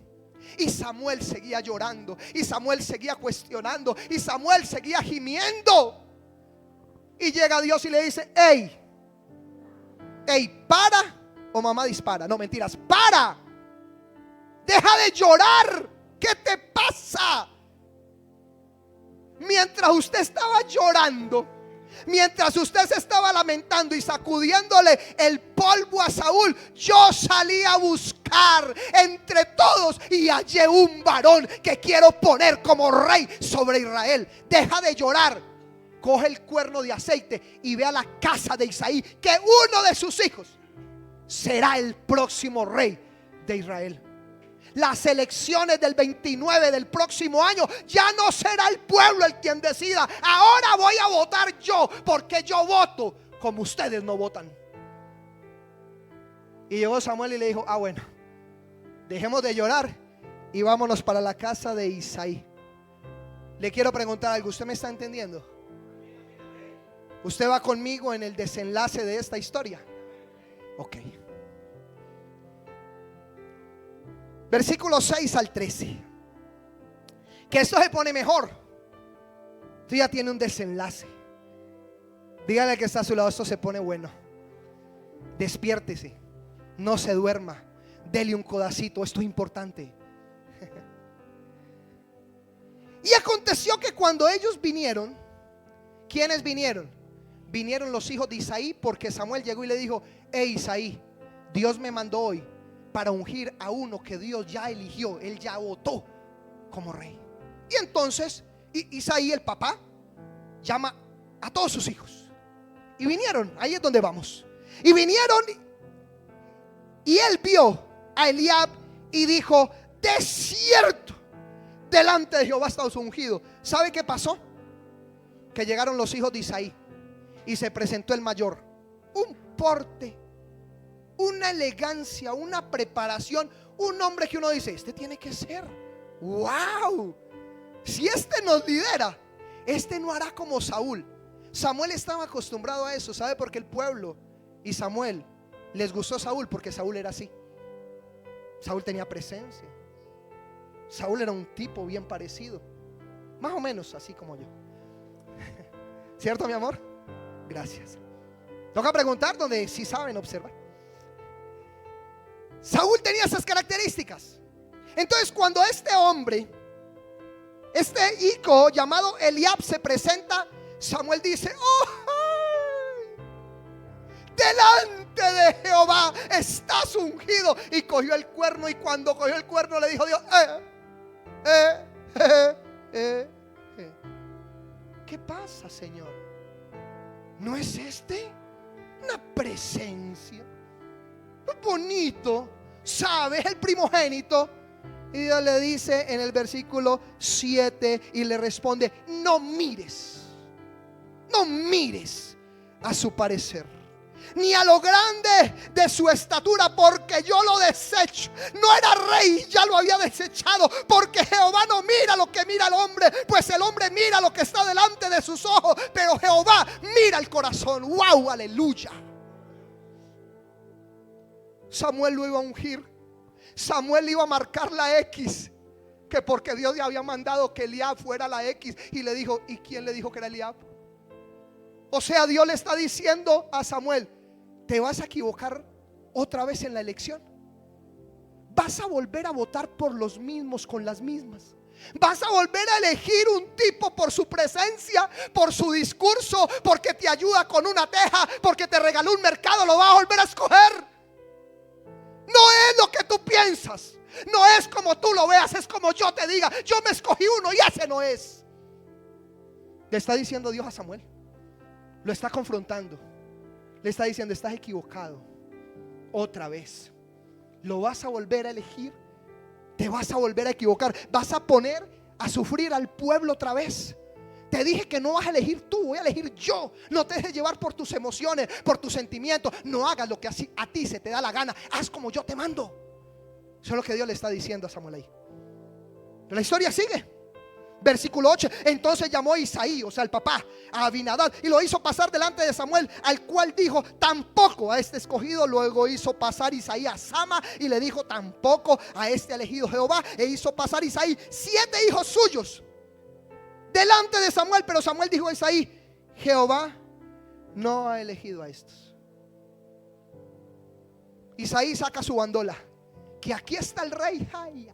Y Samuel seguía llorando, y Samuel seguía cuestionando, y Samuel seguía gimiendo. Y llega Dios y le dice: hey, para, o mamá dispara. No, mentiras, para. Deja de llorar. ¿Qué te pasa? Mientras usted estaba llorando, mientras usted se estaba lamentando y sacudiéndole el polvo a Saúl, yo salí a buscar entre todos y hallé un varón que quiero poner como rey sobre Israel. Deja de llorar. Coge el cuerno de aceite y ve a la casa de Isaí, que uno de sus hijos será el próximo rey de Israel. Las elecciones del 29 del próximo año ya no será el pueblo el quien decida. Ahora voy a votar yo, porque yo voto como ustedes no votan. Y llegó Samuel y le dijo: bueno, Dejemos de llorar y vámonos para la casa de Isaí. Le quiero preguntar algo, ¿usted me está entendiendo? ¿Usted va conmigo en el desenlace de esta historia? Ok. Versículos 6 al 13. Que esto se pone mejor. Esto ya tiene un desenlace. Dígale que está a su lado, esto se pone bueno. Despiértese, no se duerma, dele un codacito, esto es importante. Y aconteció que cuando ellos vinieron, ¿quiénes vinieron? Vinieron los hijos de Isaí, porque Samuel llegó y le dijo: hey Isaí, Dios me mandó hoy para ungir a uno que Dios ya eligió, él ya votó como rey. Y entonces Isaí, el papá, llama a todos sus hijos. Y vinieron, ahí es donde vamos. Y vinieron, y él vio a Eliab y dijo: de cierto, delante de Jehová está su ungido. ¿Sabe qué pasó? Que llegaron los hijos de Isaí y se presentó el mayor. Un porte, una elegancia, una preparación, un hombre que uno dice: este tiene que ser, wow, si este nos lidera, este no hará como Saúl. Samuel estaba acostumbrado a eso. ¿Sabe por qué el pueblo y Samuel les gustó Saúl? Porque Saúl era así. Saúl tenía presencia. Saúl era un tipo bien parecido, más o menos así como yo. ¿Cierto, mi amor? Gracias. Toca preguntar donde sí saben observar. Saúl tenía esas características. Entonces, cuando este hombre, este hijo llamado Eliab, se presenta, Samuel dice: oh, delante de Jehová estás ungido. Y cogió el cuerno, y cuando cogió el cuerno le dijo Dios: ¿qué pasa, Señor? ¿No es este una presencia? Bonito, ¿sabes? El primogénito. Y Dios le dice en el versículo 7 y le responde: no mires a su parecer, ni a lo grande de su estatura, porque yo lo desecho. No era rey, ya lo había desechado, porque Jehová no mira lo que mira el hombre, pues el hombre mira lo que está delante de sus ojos, pero Jehová mira el corazón. Wow, aleluya. Samuel lo iba a ungir. Samuel iba a marcar la X, que porque Dios ya había mandado que Eliab fuera la X. Y le dijo: ¿y quién le dijo que era Eliab? O sea, Dios le está diciendo a Samuel: te vas a equivocar otra vez en la elección. Vas a volver a votar por los mismos, con las mismas. Vas a volver a elegir un tipo por su presencia, por su discurso, porque te ayuda con una teja, porque te regaló un mercado. Lo vas a volver a escoger. No es lo que tú piensas, no es como tú lo veas, es como yo te diga: yo me escogí uno y ese no es. Le está diciendo Dios a Samuel, lo está confrontando, le está diciendo: estás equivocado otra vez, lo vas a volver a elegir, te vas a volver a equivocar, vas a poner a sufrir al pueblo otra vez. Te dije que no vas a elegir tú, voy a elegir yo. No te dejes llevar por tus emociones, por tus sentimientos. No hagas lo que así a ti se te da la gana, haz como yo te mando. Eso es lo que Dios le está diciendo a Samuel ahí. Pero la historia sigue. Versículo 8. Entonces llamó a Isaí, o sea el papá, a Abinadab, y lo hizo pasar delante de Samuel, al cual dijo: tampoco a este escogido. Luego hizo pasar Isaí a Sama, y le dijo: tampoco a este elegido Jehová. E hizo pasar Isaí 7 hijos suyos delante de Samuel. Pero Samuel dijo a Isaí: Jehová no ha elegido a estos. Isaí saca su bandola, que aquí está el rey. Ay,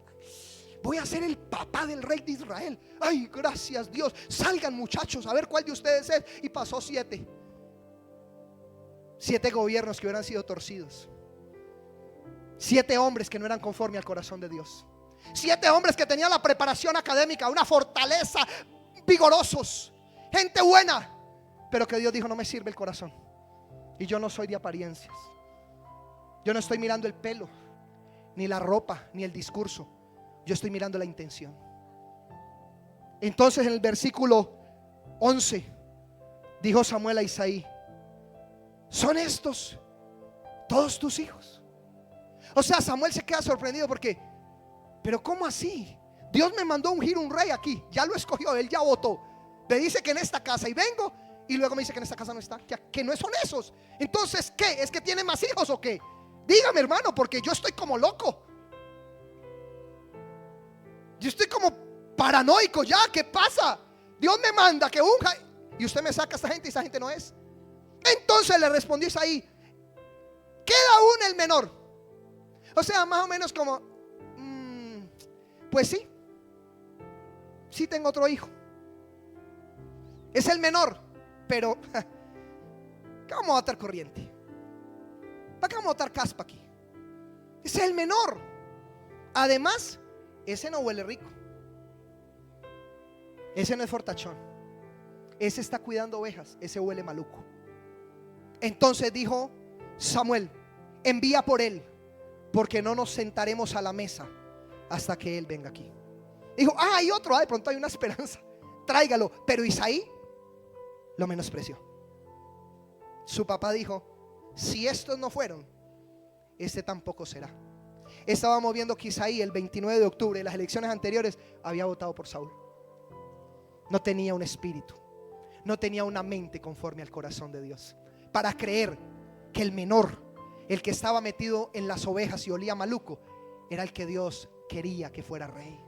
voy a ser el papá del rey de Israel. Ay, gracias Dios. Salgan, muchachos, a ver cuál de ustedes es. Y pasó 7 gobiernos que hubieran sido torcidos. 7 hombres que no eran conforme al corazón de Dios. 7 hombres que tenían la preparación académica, una fortaleza, vigorosos, gente buena, pero que Dios dijo: no me sirve el corazón. Y yo no soy de apariencias. Yo no estoy mirando el pelo, ni la ropa, ni el discurso. Yo estoy mirando la intención. Entonces en el versículo 11 dijo Samuel a Isaí: ¿son estos todos tus hijos? O sea, Samuel se queda sorprendido porque, pero ¿cómo así? Dios me mandó a ungir un rey aquí, ya lo escogió, él ya votó. Me dice que en esta casa y vengo y luego me dice que en esta casa no está, que no son esos. Entonces, ¿qué? ¿Es que tiene más hijos o qué? Dígame, hermano, porque yo estoy como loco. Yo estoy como paranoico ya. ¿Qué pasa? Dios me manda que unja y usted me saca a esta gente y esa gente no es. Entonces le respondió Isaí, queda aún el menor. O sea, más o menos como pues sí tengo otro hijo. Es el menor, pero ¿qué vamos a botar corriente? ¿Para qué vamos a botar caspa aquí? Es el menor. Además, ese no huele rico. Ese no es fortachón. Ese está cuidando ovejas. Ese huele maluco. Entonces dijo Samuel, envía por él, porque no nos sentaremos a la mesa hasta que él venga aquí. Dijo, hay otro, de pronto hay una esperanza, tráigalo. Pero Isaí lo menospreció. Su papá dijo, si estos no fueron, este tampoco será. Estábamos viendo que Isaí el 29 de octubre de las elecciones anteriores había votado por Saúl. No tenía un espíritu, no tenía una mente conforme al corazón de Dios para creer que el menor, el que estaba metido en las ovejas y olía maluco, era el que Dios quería que fuera rey.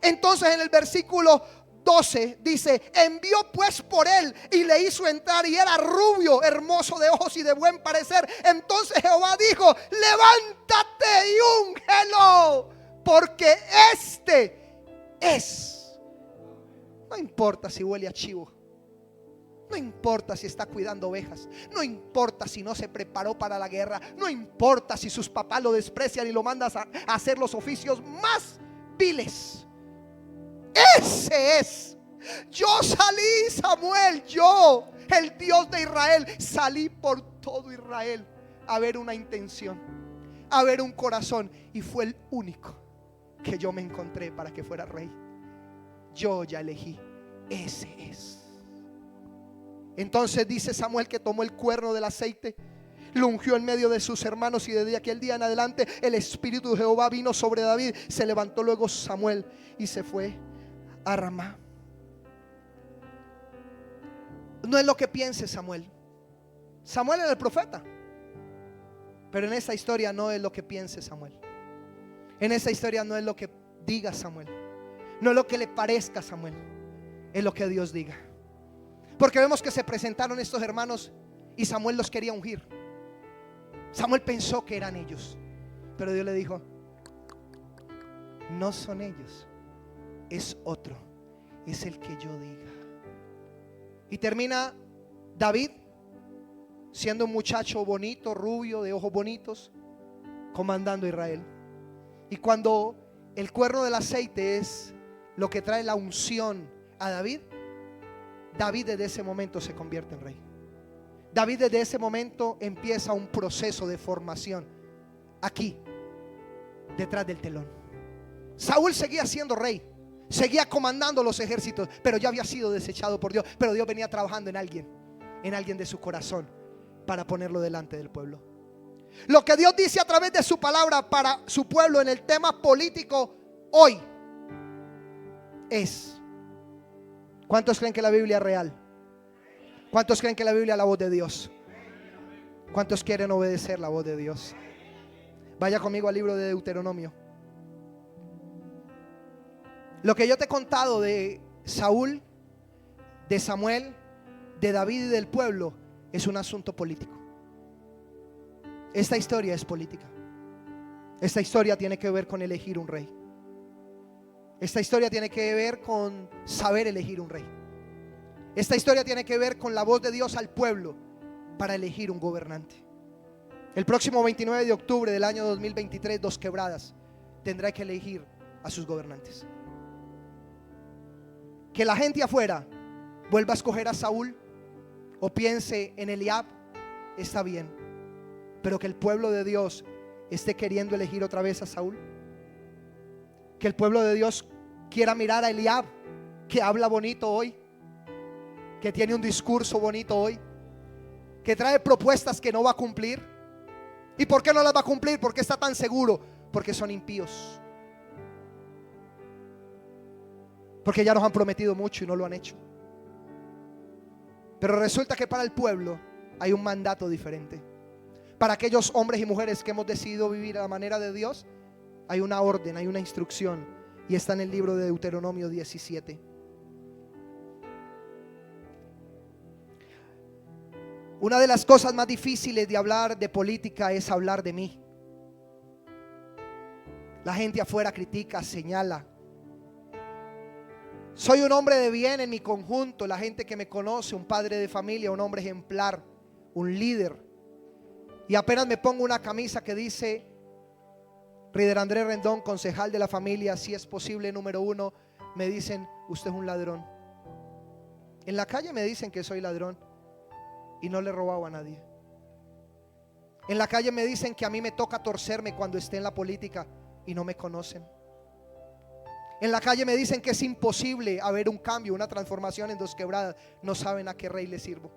Entonces en el versículo 12 dice, envió pues por él y le hizo entrar y era rubio, hermoso de ojos y de buen parecer. Entonces Jehová dijo, levántate y úngelo, porque este es. No importa si huele a chivo, no importa si está cuidando ovejas, no importa si no se preparó para la guerra, no importa si sus papás lo desprecian y lo mandan a hacer los oficios más viles. Ese es. Yo salí, Samuel, yo, el Dios de Israel, salí por todo Israel a ver una intención, a ver un corazón, y fue el único que yo me encontré para que fuera rey. Yo ya elegí, ese es. Entonces dice Samuel que tomó el cuerno del aceite, lo ungió en medio de sus hermanos, y desde aquel día en adelante el Espíritu de Jehová vino sobre David. Se levantó luego Samuel y se fue a Ramá. No es lo que piense Samuel. Samuel era el profeta, pero en esta historia no es lo que piense Samuel. En esta historia no es lo que diga Samuel, no es lo que le parezca a Samuel, es lo que Dios diga. Porque vemos que se presentaron estos hermanos y Samuel los quería ungir. Samuel pensó que eran ellos, pero Dios le dijo, no son ellos, es otro, es el que yo diga. Y termina David siendo un muchacho bonito, rubio, de ojos bonitos, comandando Israel. Y cuando el cuerno del aceite es lo que trae la unción a David, David desde ese momento se convierte en rey. David desde ese momento empieza un proceso de formación aquí, detrás del telón. Saúl seguía siendo rey, seguía comandando los ejércitos, pero ya había sido desechado por Dios. Pero Dios venía trabajando en alguien de su corazón, para ponerlo delante del pueblo. Lo que Dios dice a través de su palabra para su pueblo en el tema político hoy es: ¿cuántos creen que la Biblia es real? ¿Cuántos creen que la Biblia es la voz de Dios? ¿Cuántos quieren obedecer la voz de Dios? Vaya conmigo al libro de Deuteronomio. Lo que yo te he contado de Saúl, de Samuel, de David y del pueblo es un asunto político. Esta historia es política. Esta historia tiene que ver con elegir un rey. Esta historia tiene que ver con saber elegir un rey. Esta historia tiene que ver con la voz de Dios al pueblo para elegir un gobernante. El próximo 29 de octubre del año 2023, Dos Quebradas tendrá que elegir a sus gobernantes. Que la gente afuera vuelva a escoger a Saúl o piense en Eliab, está bien, pero que el pueblo de Dios esté queriendo elegir otra vez a Saúl. Que el pueblo de Dios quiera mirar a Eliab, que habla bonito hoy, que tiene un discurso bonito hoy, que trae propuestas que no va a cumplir, ¿Y por qué no las va a cumplir? ¿Por qué está tan seguro? Porque son impíos. Porque ya nos han prometido mucho y no lo han hecho. Pero resulta que para el pueblo hay un mandato diferente. Para aquellos hombres y mujeres que hemos decidido vivir a la manera de Dios, hay una orden, hay una instrucción. Y está en el libro de Deuteronomio 17. Una de las cosas más difíciles de hablar de política es hablar de mí. La gente afuera critica, señala. Soy un hombre de bien en mi conjunto. La gente que me conoce, un padre de familia, un hombre ejemplar, un líder. Y apenas me pongo una camisa que dice Reader Andrés Rendón, concejal de la familia, si es posible, número 1, me dicen: usted es un ladrón. En la calle me dicen que soy ladrón y no le he robado a nadie. En la calle me dicen que a mí me toca torcerme cuando esté en la política y no me conocen. En la calle me dicen que es imposible haber un cambio, una transformación en Dos Quebradas. No saben a qué rey le sirvo.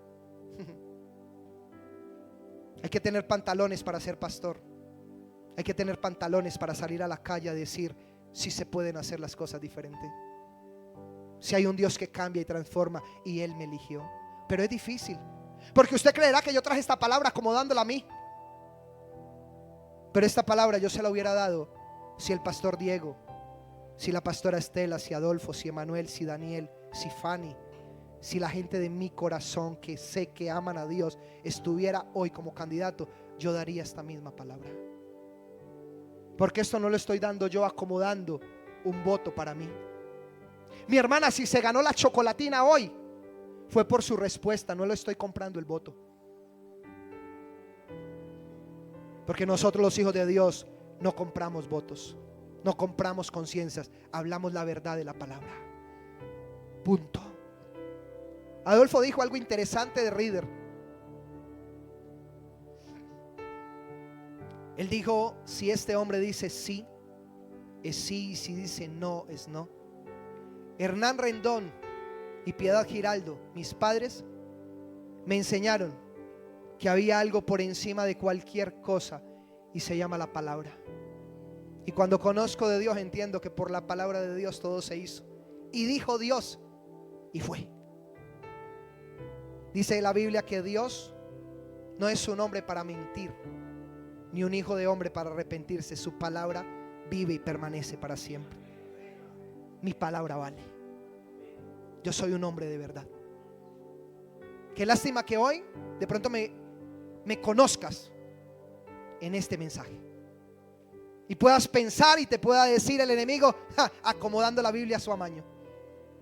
Hay que tener pantalones para ser pastor. Hay que tener pantalones para salir a la calle a decir si se pueden hacer las cosas diferentes. Si hay un Dios que cambia y transforma, y Él me eligió. Pero es difícil, porque usted creerá que yo traje esta palabra acomodándola a mí. Pero esta palabra yo se la hubiera dado si el pastor Diego, si la pastora Estela, si Adolfo, si Emanuel, si Daniel, si Fanny, si la gente de mi corazón que sé que aman a Dios estuviera hoy como candidato, yo daría esta misma palabra. Porque esto no lo estoy dando yo acomodando un voto para mí. Mi hermana, si se ganó la chocolatina hoy, fue por su respuesta. No le estoy comprando el voto. Porque nosotros, los hijos de Dios, no compramos votos, no compramos conciencias, hablamos la verdad de la palabra. Punto. Adolfo dijo algo interesante de Reader. Él dijo: si este hombre dice sí, es sí, y si dice no, es no. Hernán Rendón y Piedad Giraldo, mis padres, me enseñaron que había algo por encima de cualquier cosa, y se llama la palabra. Y cuando conozco de Dios, entiendo que por la palabra de Dios todo se hizo. Y dijo Dios, y fue. Dice la Biblia que Dios no es un hombre para mentir, ni un hijo de hombre para arrepentirse. Su palabra vive y permanece para siempre. Mi palabra vale. Yo soy un hombre de verdad. Qué lástima que hoy de pronto me conozcas en este mensaje y puedas pensar y te pueda decir el enemigo, acomodando la Biblia a su amaño,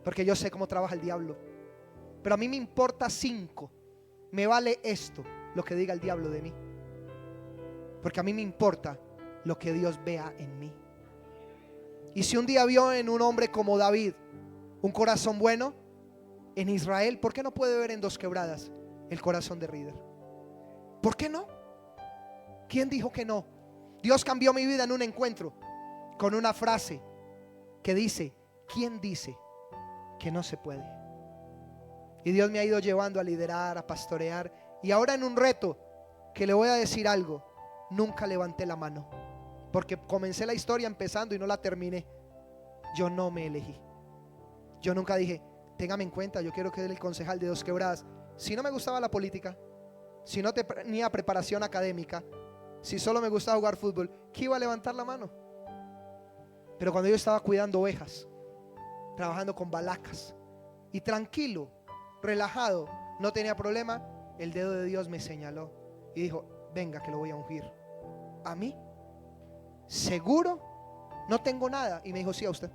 porque yo sé cómo trabaja el diablo. Pero a mí me importa 5. Me vale esto, lo que diga el diablo de mí, porque a mí me importa lo que Dios vea en mí. Y si un día vio en un hombre como David un corazón bueno en Israel, ¿por qué no puede ver en Dos Quebradas el corazón de Reader? ¿Por qué no? ¿Quién dijo que no? Dios cambió mi vida en un encuentro con una frase que dice: ¿quién dice que no se puede? Y Dios me ha ido llevando a liderar, a pastorear, y ahora en un reto que le voy a decir algo: nunca levanté la mano, porque comencé la historia empezando y no la terminé. Yo no me elegí. Yo nunca dije: téngame en cuenta, yo quiero que sea el concejal de Dos Quebradas. Si no me gustaba la política, si no tenía preparación académica, si solo me gustaba jugar fútbol, ¿qué iba a levantar la mano? Pero cuando yo estaba cuidando ovejas, trabajando con balacas, y tranquilo, relajado, no tenía problema, el dedo de Dios me señaló y dijo: venga, que lo voy a ungir. ¿A mí? ¿Seguro? No tengo nada. Y me dijo: sí, a usted.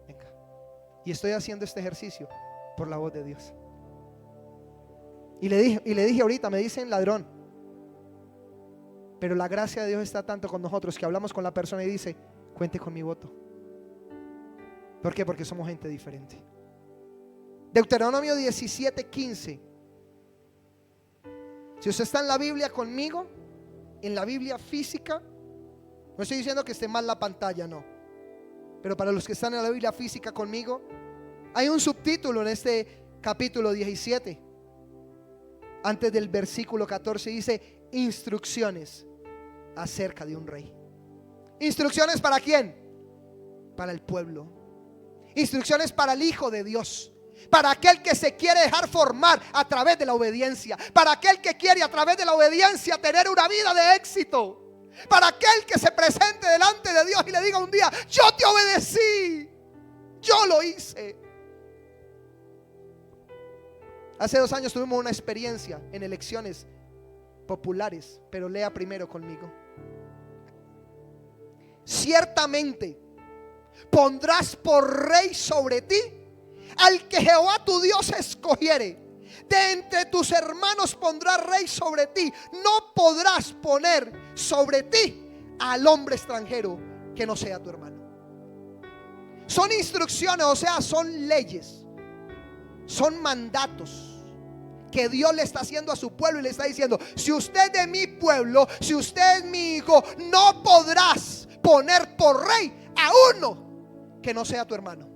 Venga. Y estoy haciendo este ejercicio por la voz de Dios. Y le dije ahorita, me dicen ladrón, pero la gracia de Dios está tanto con nosotros que hablamos con la persona y dice: cuente con mi voto. ¿Por qué? Porque somos gente diferente. Deuteronomio 17:15. Si usted está en la Biblia conmigo, en la Biblia física, no estoy diciendo que esté mal la pantalla, no, pero para los que están en la Biblia física conmigo, hay un subtítulo en este capítulo 17. Antes del versículo 14 dice: instrucciones. acerca de un rey. ¿Instrucciones para quién? Para el pueblo. Instrucciones para el Hijo de Dios, para aquel que se quiere dejar formar a través de la obediencia, para aquel que quiere a través de la obediencia tener una vida de éxito, para aquel que se presente delante de Dios y le diga un día: yo te obedecí, yo lo hice. Hace 2 años tuvimos una experiencia en elecciones populares, pero lea primero conmigo. Ciertamente pondrás por rey sobre ti al que Jehová tu Dios escogiere. De entre tus hermanos pondrá rey sobre ti. No podrás poner sobre ti al hombre extranjero que no sea tu hermano. Son instrucciones, o sea, son leyes, son mandatos que Dios le está haciendo a su pueblo y le está diciendo: si usted es de mi pueblo, si usted es mi hijo, no podrás poner por rey a uno que no sea tu hermano,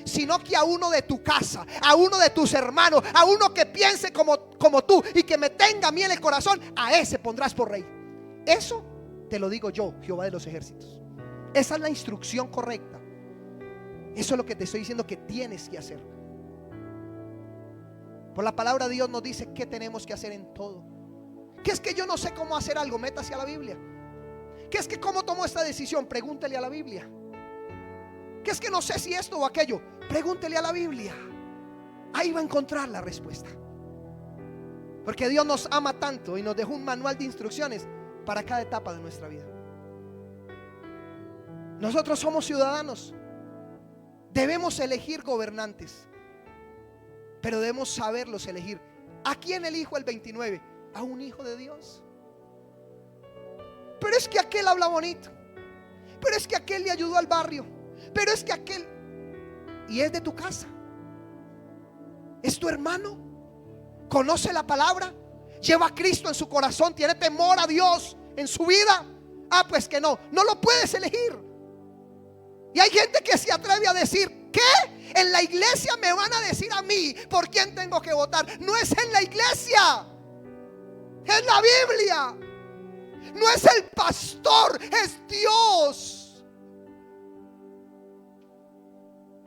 sino que a uno de tu casa, a uno de tus hermanos, a uno que piense como tú y que me tenga a mí en el corazón, a ese pondrás por rey. Eso te lo digo yo, Jehová de los ejércitos. Esa es la instrucción correcta. Eso es lo que te estoy diciendo que tienes que hacer. Por la palabra de Dios nos dice qué tenemos que hacer en todo. ¿Qué es que yo no sé cómo hacer algo? Métase a la Biblia. ¿Qué es que cómo tomo esta decisión? Pregúntele a la Biblia. ¿Qué es que no sé si esto o aquello? Pregúntele a la Biblia. Ahí va a encontrar la respuesta. Porque Dios nos ama tanto y nos dejó un manual de instrucciones para cada etapa de nuestra vida. Nosotros somos ciudadanos. Debemos elegir gobernantes, pero debemos saberlos elegir. ¿A quién elijo el 29? A un hijo de Dios. Pero es que aquel habla bonito, pero es que aquel le ayudó al barrio, pero es que aquel, y es de tu casa, es tu hermano, conoce la palabra, lleva a Cristo en su corazón, tiene temor a Dios en su vida. Ah, pues que no lo puedes elegir. Y hay gente que se atreve a decir: ¿qué? En la iglesia me van a decir a mí por quién tengo que votar. No es en la iglesia, es la Biblia. No es el pastor, es Dios.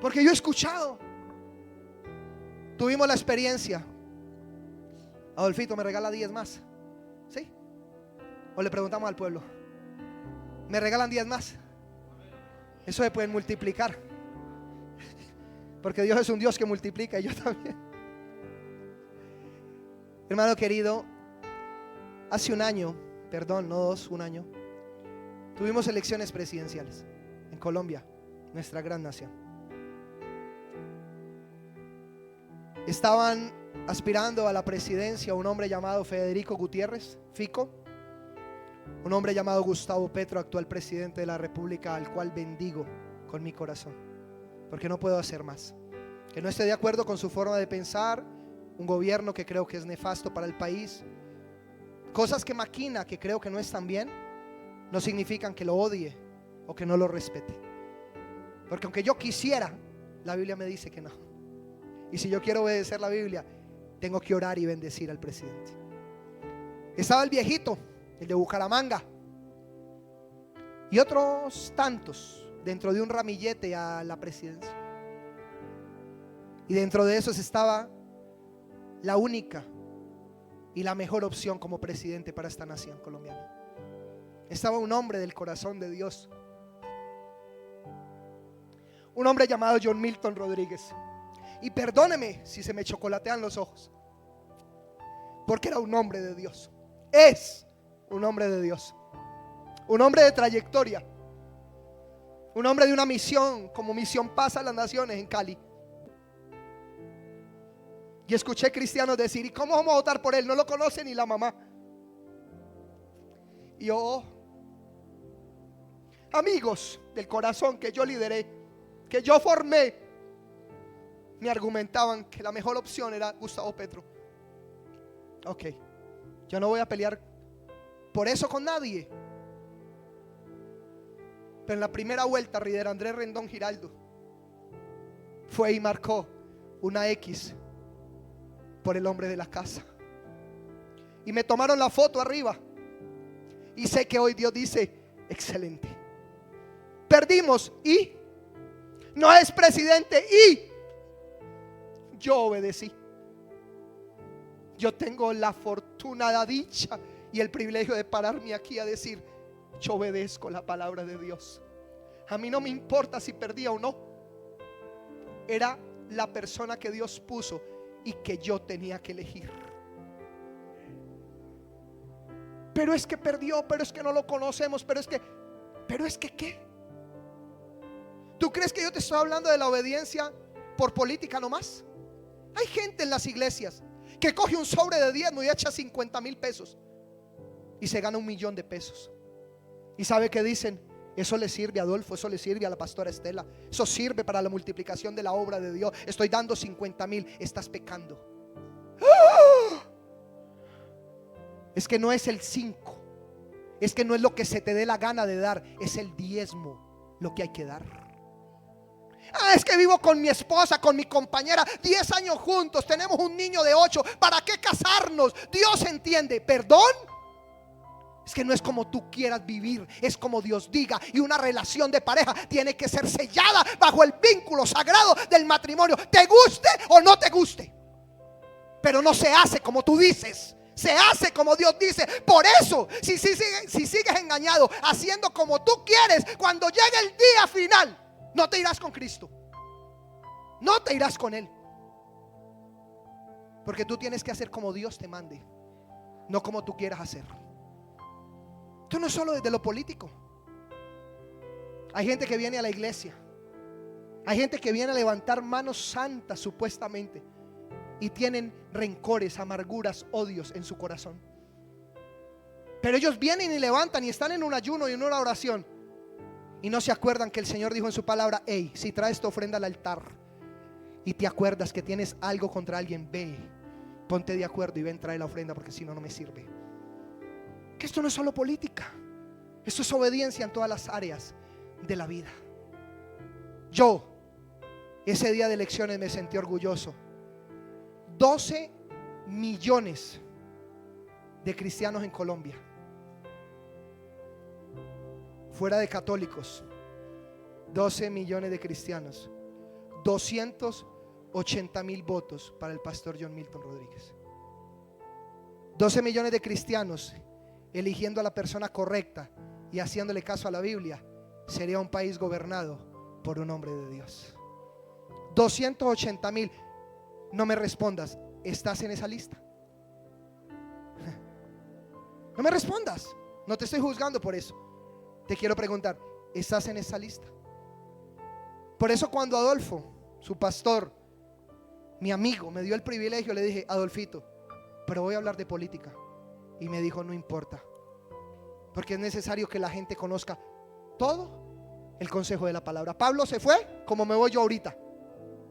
Porque yo he escuchado, tuvimos la experiencia. Adolfito, ¿me regala 10 más? ¿Sí? O le preguntamos al pueblo: ¿me regalan 10 más? Eso se puede multiplicar, porque Dios es un Dios que multiplica, y yo también. Hermano querido, hace un año, perdón, no 2, un año, tuvimos elecciones presidenciales en Colombia, nuestra gran nación. Estaban aspirando a la presidencia un hombre llamado Federico Gutiérrez, Fico, un hombre llamado Gustavo Petro, actual presidente de la República, al cual bendigo con mi corazón, porque no puedo hacer más. Que no esté de acuerdo con su forma de pensar, un gobierno que creo que es nefasto para el país, cosas que maquina que creo que no están bien, no significan que lo odie o que no lo respete. Porque aunque yo quisiera, la Biblia me dice que no. Y si yo quiero obedecer la Biblia, tengo que orar y bendecir al presidente. Estaba el viejito, el de Bucaramanga, y otros tantos dentro de un ramillete a la presidencia. Y dentro de esos estaba la única y la mejor opción como presidente para esta nación colombiana. Estaba un hombre del corazón de Dios, un hombre llamado John Milton Rodríguez. Y perdóneme si se me chocolatean los ojos, porque era un hombre de Dios. Es un hombre de Dios, un hombre de trayectoria, un hombre de una misión como Misión Paz a las Naciones en Cali. Y escuché cristianos decir: ¿y cómo vamos a votar por él? No lo conoce ni la mamá. Y yo, amigos del corazón que yo lideré, que yo formé, me argumentaban que la mejor opción era Gustavo Petro. Ok, yo no voy a pelear por eso con nadie, pero en la primera vuelta Rider Andrés Rendón Giraldo fue y marcó una X por el hombre de la casa, y me tomaron la foto arriba Y sé que hoy Dios dice, excelente. Perdimos y no es presidente y yo obedecí. Yo tengo la fortuna, la dicha y el privilegio de pararme aquí a decir, yo obedezco la palabra de Dios. A mí no me importa si perdía o no. Era la persona que Dios puso y que yo tenía que elegir. Pero es que perdió, pero es que no lo conocemos, pero es que ¿qué? ¿Tú crees que yo te estoy hablando de la obediencia por política nomás? Hay gente en las iglesias que coge un sobre de diezmo y echa 50,000 pesos y se gana 1,000,000 de pesos. ¿Y sabe qué dicen? Eso le sirve a Adolfo, eso le sirve a la pastora Estela, eso sirve para la multiplicación de la obra de Dios. Estoy dando 50,000, estás pecando. ¡Ah! Es que no es el 5, es que no es lo que se te dé la gana de dar, es el diezmo lo que hay que dar. Es que vivo con mi esposa, con mi compañera, 10 años juntos, tenemos un niño de 8, ¿para qué casarnos? Dios entiende, ¿perdón? Es que no es como tú quieras vivir, es como Dios diga. Y una relación de pareja tiene que ser sellada bajo el vínculo sagrado del matrimonio, te guste o no te guste. Pero no se hace como tú dices, se hace como Dios dice. Por eso, si sigues engañado, haciendo como tú quieres, cuando llegue el día final, no te irás con Cristo, no te irás con Él. Porque tú tienes que hacer como Dios te mande, no como tú quieras hacer. Esto no es solo desde lo político. Hay gente que viene a la iglesia, hay gente que viene a levantar manos santas supuestamente, y tienen rencores, amarguras, odios en su corazón. Pero ellos vienen y levantan y están en un ayuno y en una oración, y no se acuerdan que el Señor dijo en su palabra: hey, si traes tu ofrenda al altar y te acuerdas que tienes algo contra alguien, ve, ponte de acuerdo y ven, trae la ofrenda, porque si no, no me sirve. Que esto no es solo política, esto es obediencia en todas las áreas de la vida. Yo, ese día de elecciones, me sentí orgulloso. 12 millones de cristianos en Colombia, fuera de católicos, 12 millones de cristianos, 280,000 votos para el pastor John Milton Rodríguez. 12 millones de cristianos eligiendo a la persona correcta y haciéndole caso a la Biblia, sería un país gobernado por un hombre de Dios. 280,000. No me respondas, ¿estás en esa lista? No me respondas, no te estoy juzgando por eso. Te quiero preguntar, ¿estás en esa lista? Por eso cuando Adolfo, su pastor, mi amigo, me dio el privilegio, le dije: Adolfito, pero voy a hablar de política. Y me dijo: no importa, porque es necesario que la gente conozca todo el consejo de la palabra. Pablo se fue como me voy yo ahorita,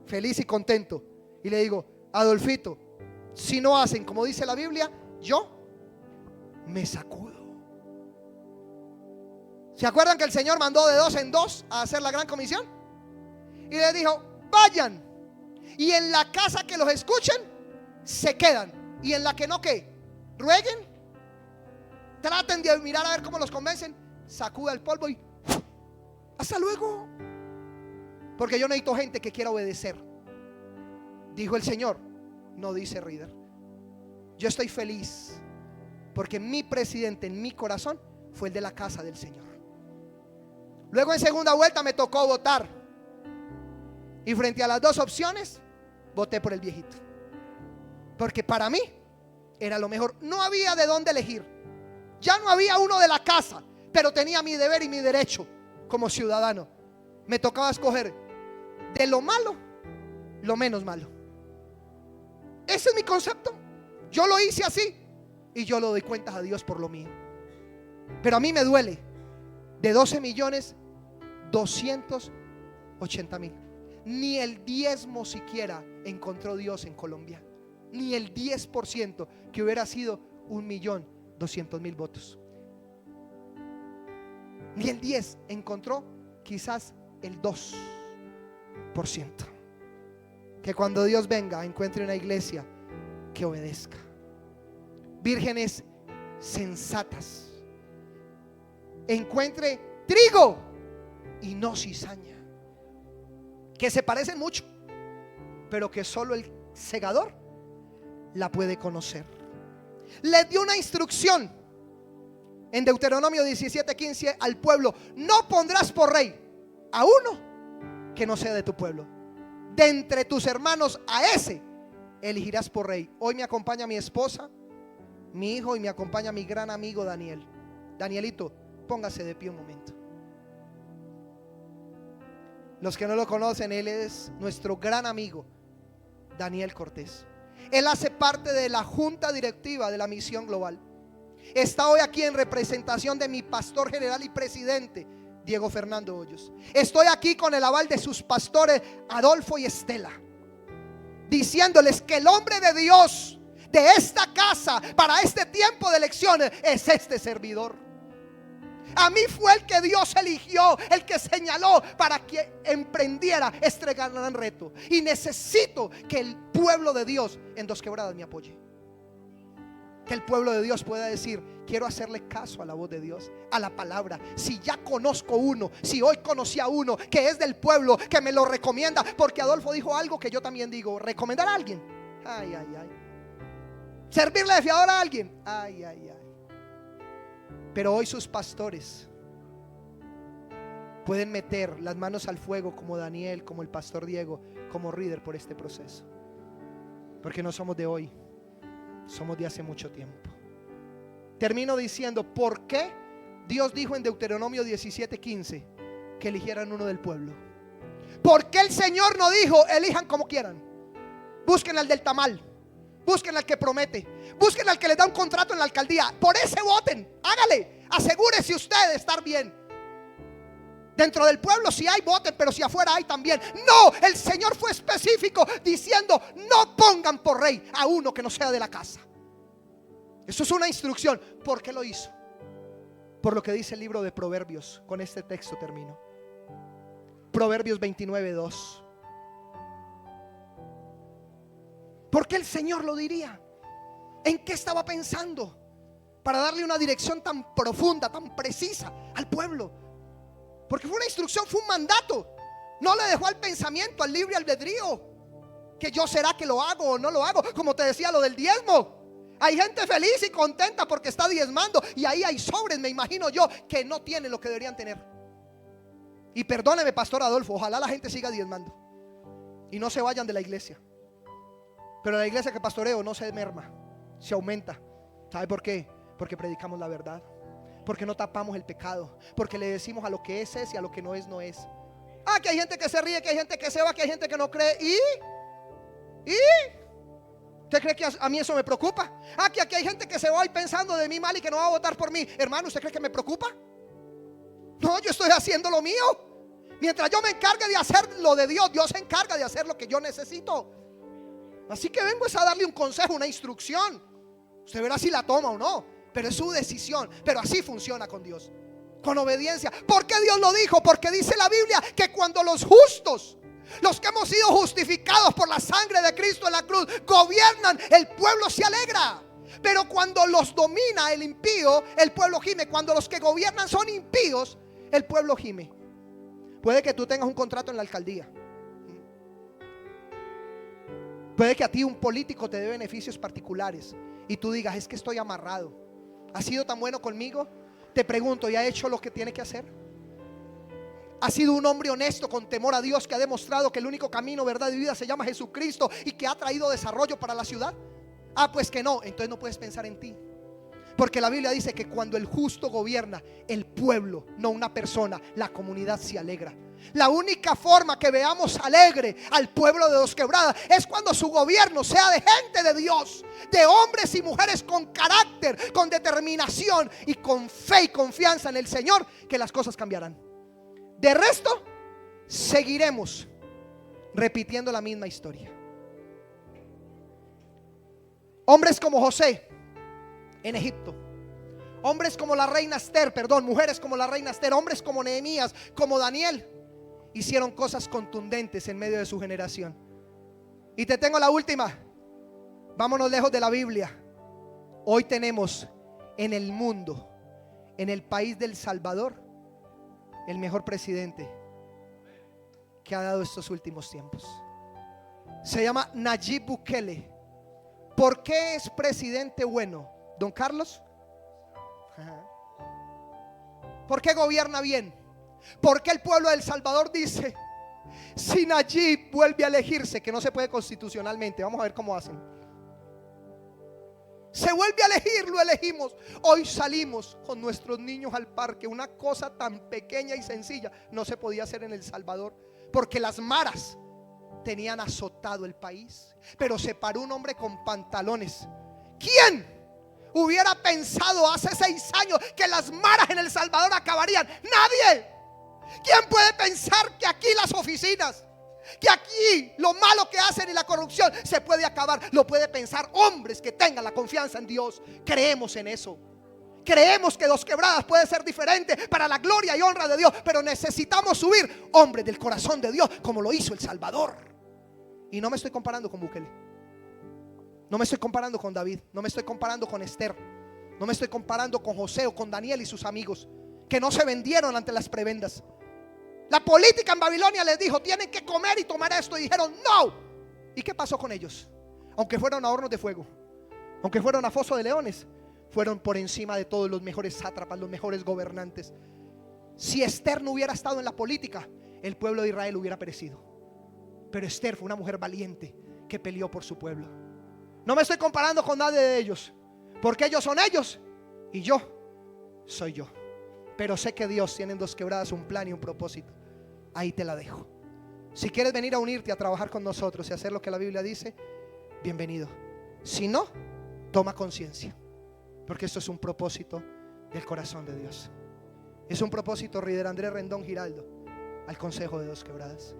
feliz y contento. Y le digo: Adolfito, si no hacen como dice la Biblia, yo me sacudo. ¿Se acuerdan que el Señor mandó de 2 en 2 a hacer la gran comisión? Y le dijo: vayan, y en la casa que los escuchen se quedan, y en la que no, ¿qué? Rueguen, traten de mirar a ver cómo los convencen. Sacuda el polvo y hasta luego, porque yo necesito gente que quiera obedecer. Dijo el Señor, no dice Reader. Yo estoy feliz porque mi presidente en mi corazón fue el de la casa del Señor. Luego en segunda vuelta me tocó votar, y frente a las 2 opciones voté por el viejito, porque para mí era lo mejor. No había de dónde elegir, ya no había uno de la casa, pero tenía mi deber y mi derecho como ciudadano. Me tocaba escoger de lo malo lo menos malo. Ese es mi concepto. Yo lo hice así y yo le doy cuentas a Dios por lo mío. Pero a mí me duele. De 12 millones 280,000, ni el diezmo siquiera encontró Dios en Colombia, ni el 10%, que hubiera sido 1,200,000 votos. Ni el 10 encontró, quizás el 2%. Que cuando Dios venga encuentre una iglesia que obedezca, vírgenes sensatas, encuentre trigo y no cizaña, que se parecen mucho, pero que solo el segador la puede conocer. Les dio una instrucción en Deuteronomio 17:15 al pueblo: no pondrás por rey a uno que no sea de tu pueblo. De entre tus hermanos a ese elegirás por rey. Hoy me acompaña mi esposa, mi hijo, y me acompaña mi gran amigo Daniel. Danielito, póngase de pie un momento. Los que no lo conocen, él es nuestro gran amigo, Daniel Cortés. Él hace parte de la junta directiva de la Misión Global. Está hoy aquí en representación de mi pastor general y presidente, Diego Fernando Hoyos. Estoy aquí con el aval de sus pastores, Adolfo y Estela, diciéndoles que el hombre de Dios de esta casa para este tiempo de elecciones es este servidor. A mí fue el que Dios eligió, el que señaló para que emprendiera este gran reto. Y necesito que el pueblo de Dios en Dos Quebradas me apoye. Que el pueblo de Dios pueda decir: quiero hacerle caso a la voz de Dios, a la palabra. Si ya conozco uno, si hoy conocí a uno que es del pueblo, que me lo recomienda, porque Adolfo dijo algo que yo también digo: recomendar a alguien. Ay, ay, ay. Servirle de fiador a alguien. Ay, ay, ay. Pero hoy sus pastores pueden meter las manos al fuego, como Daniel, como el pastor Diego, como Reader, por este proceso. Porque no somos de hoy, somos de hace mucho tiempo. Termino diciendo: ¿por qué Dios dijo en Deuteronomio 17:15 que eligieran uno del pueblo? ¿Por qué el Señor no dijo: elijan como quieran? Busquen al del tamal, busquen al que promete, busquen al que les da un contrato en la alcaldía. Por ese voten, hágale, asegúrese usted de estar bien. Dentro del pueblo si hay, voten, pero si afuera hay también. No, el Señor fue específico diciendo: no pongan por rey a uno que no sea de la casa. Eso es una instrucción. ¿Por qué lo hizo? Por lo que dice el libro de Proverbios. Con este texto termino. Proverbios 29:2. ¿Por qué el Señor lo diría? ¿En qué estaba pensando para darle una dirección tan profunda, tan precisa al pueblo? Porque fue una instrucción, fue un mandato. No le dejó al pensamiento, al libre albedrío, que yo será que lo hago o no lo hago. Como te decía, lo del diezmo. Hay gente feliz y contenta porque está diezmando, y ahí hay sobres, me imagino yo, que no tienen lo que deberían tener. Y perdóneme, pastor Adolfo, ojalá la gente siga diezmando y no se vayan de la iglesia. Pero la iglesia que pastoreo no se merma, se aumenta. ¿Sabe por qué? Porque predicamos la verdad, porque no tapamos el pecado, porque le decimos a lo que es y a lo que no es, no es. Ah, que hay gente que se ríe, que hay gente que se va, que hay gente que no cree. ¿Y? ¿Usted cree que a mí eso me preocupa? Ah, que aquí hay gente que se va hoy pensando de mí mal y que no va a votar por mí. Hermano, ¿usted cree que me preocupa? No, yo estoy haciendo lo mío. Mientras yo me encargue de hacer lo de Dios, Dios se encarga de hacer lo que yo necesito. Así que vengo es a darle un consejo, una instrucción. Usted verá si la toma o no, pero es su decisión. Pero así funciona con Dios, con obediencia. ¿Por qué Dios lo dijo? Porque dice la Biblia que cuando los justos, los que hemos sido justificados por la sangre de Cristo en la cruz, gobiernan, el pueblo se alegra. Pero cuando los domina el impío, el pueblo gime. Cuando los que gobiernan son impíos, el pueblo gime. Puede que tú tengas un contrato en la alcaldía. Puede que a ti un político te dé beneficios particulares y tú digas: es que estoy amarrado. ¿Ha sido tan bueno conmigo? Te pregunto, ¿y ha hecho lo que tiene que hacer? ¿Ha sido un hombre honesto con temor a Dios, que ha demostrado que el único camino, verdad y vida se llama Jesucristo y que ha traído desarrollo para la ciudad? Ah, pues que no, entonces no puedes pensar en ti. Porque la Biblia dice que cuando el justo gobierna, el pueblo, no una persona, la comunidad se alegra. La única forma que veamos alegre al pueblo de Dos Quebradas es cuando su gobierno sea de gente de Dios, de hombres y mujeres con carácter, con determinación y con fe y confianza en el Señor, que las cosas cambiarán. De resto, seguiremos repitiendo la misma historia. Hombres como José en Egipto, hombres como la reina Esther, mujeres como la reina Esther, hombres como Nehemías, como Daniel, hicieron cosas contundentes en medio de su generación. Y te tengo la última. Vámonos lejos de la Biblia. Hoy tenemos en el mundo en el país del Salvador el mejor presidente que ha dado estos últimos tiempos. Se llama Nayib Bukele. ¿Por qué es presidente bueno, don Carlos? ¿Por qué gobierna bien? Porque el pueblo de El Salvador dice: si Nayib vuelve a elegirse, que no se puede constitucionalmente, vamos a ver cómo hacen. Se vuelve a elegir, lo elegimos. Hoy salimos con nuestros niños al parque. Una cosa tan pequeña y sencilla no se podía hacer en El Salvador, porque las maras tenían azotado el país. Pero se paró un hombre con pantalones. ¿Quién hubiera pensado hace 6 años que las maras en El Salvador acabarían? Nadie. ¿Quién puede pensar que aquí las oficinas, que aquí lo malo que hacen y la corrupción se puede acabar? Lo puede pensar hombres que tengan la confianza en Dios. Creemos en eso. Creemos que Dos Quebradas puede ser diferente para la gloria y honra de Dios, pero necesitamos subir hombres del corazón de Dios como lo hizo El Salvador. Y no me estoy comparando con Bukele, no me estoy comparando con David, no me estoy comparando con Esther, no me estoy comparando con José o con Daniel y sus amigos, que no se vendieron ante las prebendas. La política en Babilonia les dijo: tienen que comer y tomar esto, y dijeron no. ¿Y qué pasó con ellos? Aunque fueron a hornos de fuego, aunque fueron a foso de leones, fueron por encima de todos los mejores sátrapas, los mejores gobernantes. Si Esther no hubiera estado en la política, el pueblo de Israel hubiera perecido. Pero Esther fue una mujer valiente que peleó por su pueblo. No me estoy comparando con nadie de ellos, porque ellos son ellos y yo soy yo. Pero sé que Dios tiene en Dos Quebradas un plan y un propósito. Ahí te la dejo. Si quieres venir a unirte a trabajar con nosotros y hacer lo que la Biblia dice, bienvenido. Si no, toma conciencia, porque esto es un propósito del corazón de Dios. Es un propósito, líder Andrés Rendón Giraldo, al Consejo de Dos Quebradas.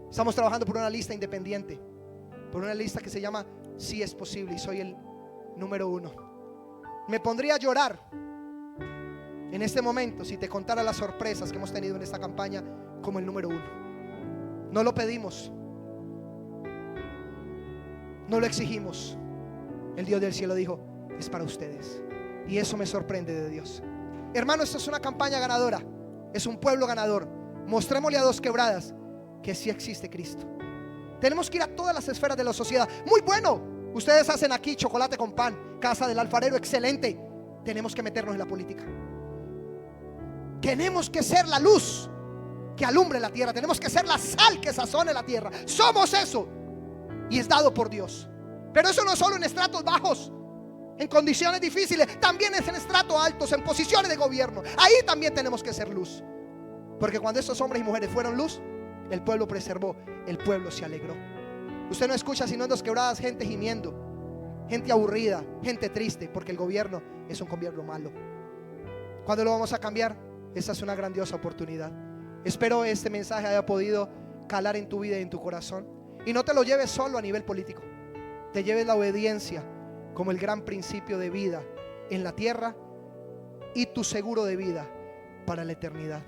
Estamos trabajando por una lista independiente, por una lista que se llama Si es Posible, y soy el número 1. Me pondría a llorar en este momento si te contara las sorpresas que hemos tenido en esta campaña como el número 1. No lo pedimos, no lo exigimos. El Dios del cielo dijo: es para ustedes. Y eso me sorprende de Dios. Hermano, esto es una campaña ganadora, es un pueblo ganador. Mostrémosle a Dos Quebradas que sí existe Cristo. Tenemos que ir a todas las esferas de la sociedad. Muy bueno, ustedes hacen aquí chocolate con pan, casa del alfarero, excelente. Tenemos que meternos en la política. Tenemos que ser la luz que alumbre la tierra. Tenemos que ser la sal que sazone la tierra. Somos eso, y es dado por Dios. Pero eso no es solo en estratos bajos, en condiciones difíciles. También es en estratos altos, en posiciones de gobierno. Ahí también tenemos que ser luz, porque cuando estos hombres y mujeres fueron luz, el pueblo preservó, el pueblo se alegró. Usted no escucha sino en Dos Quebradas gente gimiendo, gente aburrida, gente triste, porque el gobierno es un gobierno malo. ¿Cuándo lo vamos a cambiar? Esta es una grandiosa oportunidad. Espero este mensaje haya podido calar en tu vida y en tu corazón, y no te lo lleves solo a nivel político. Te lleves la obediencia como el gran principio de vida en la tierra y tu seguro de vida para la eternidad.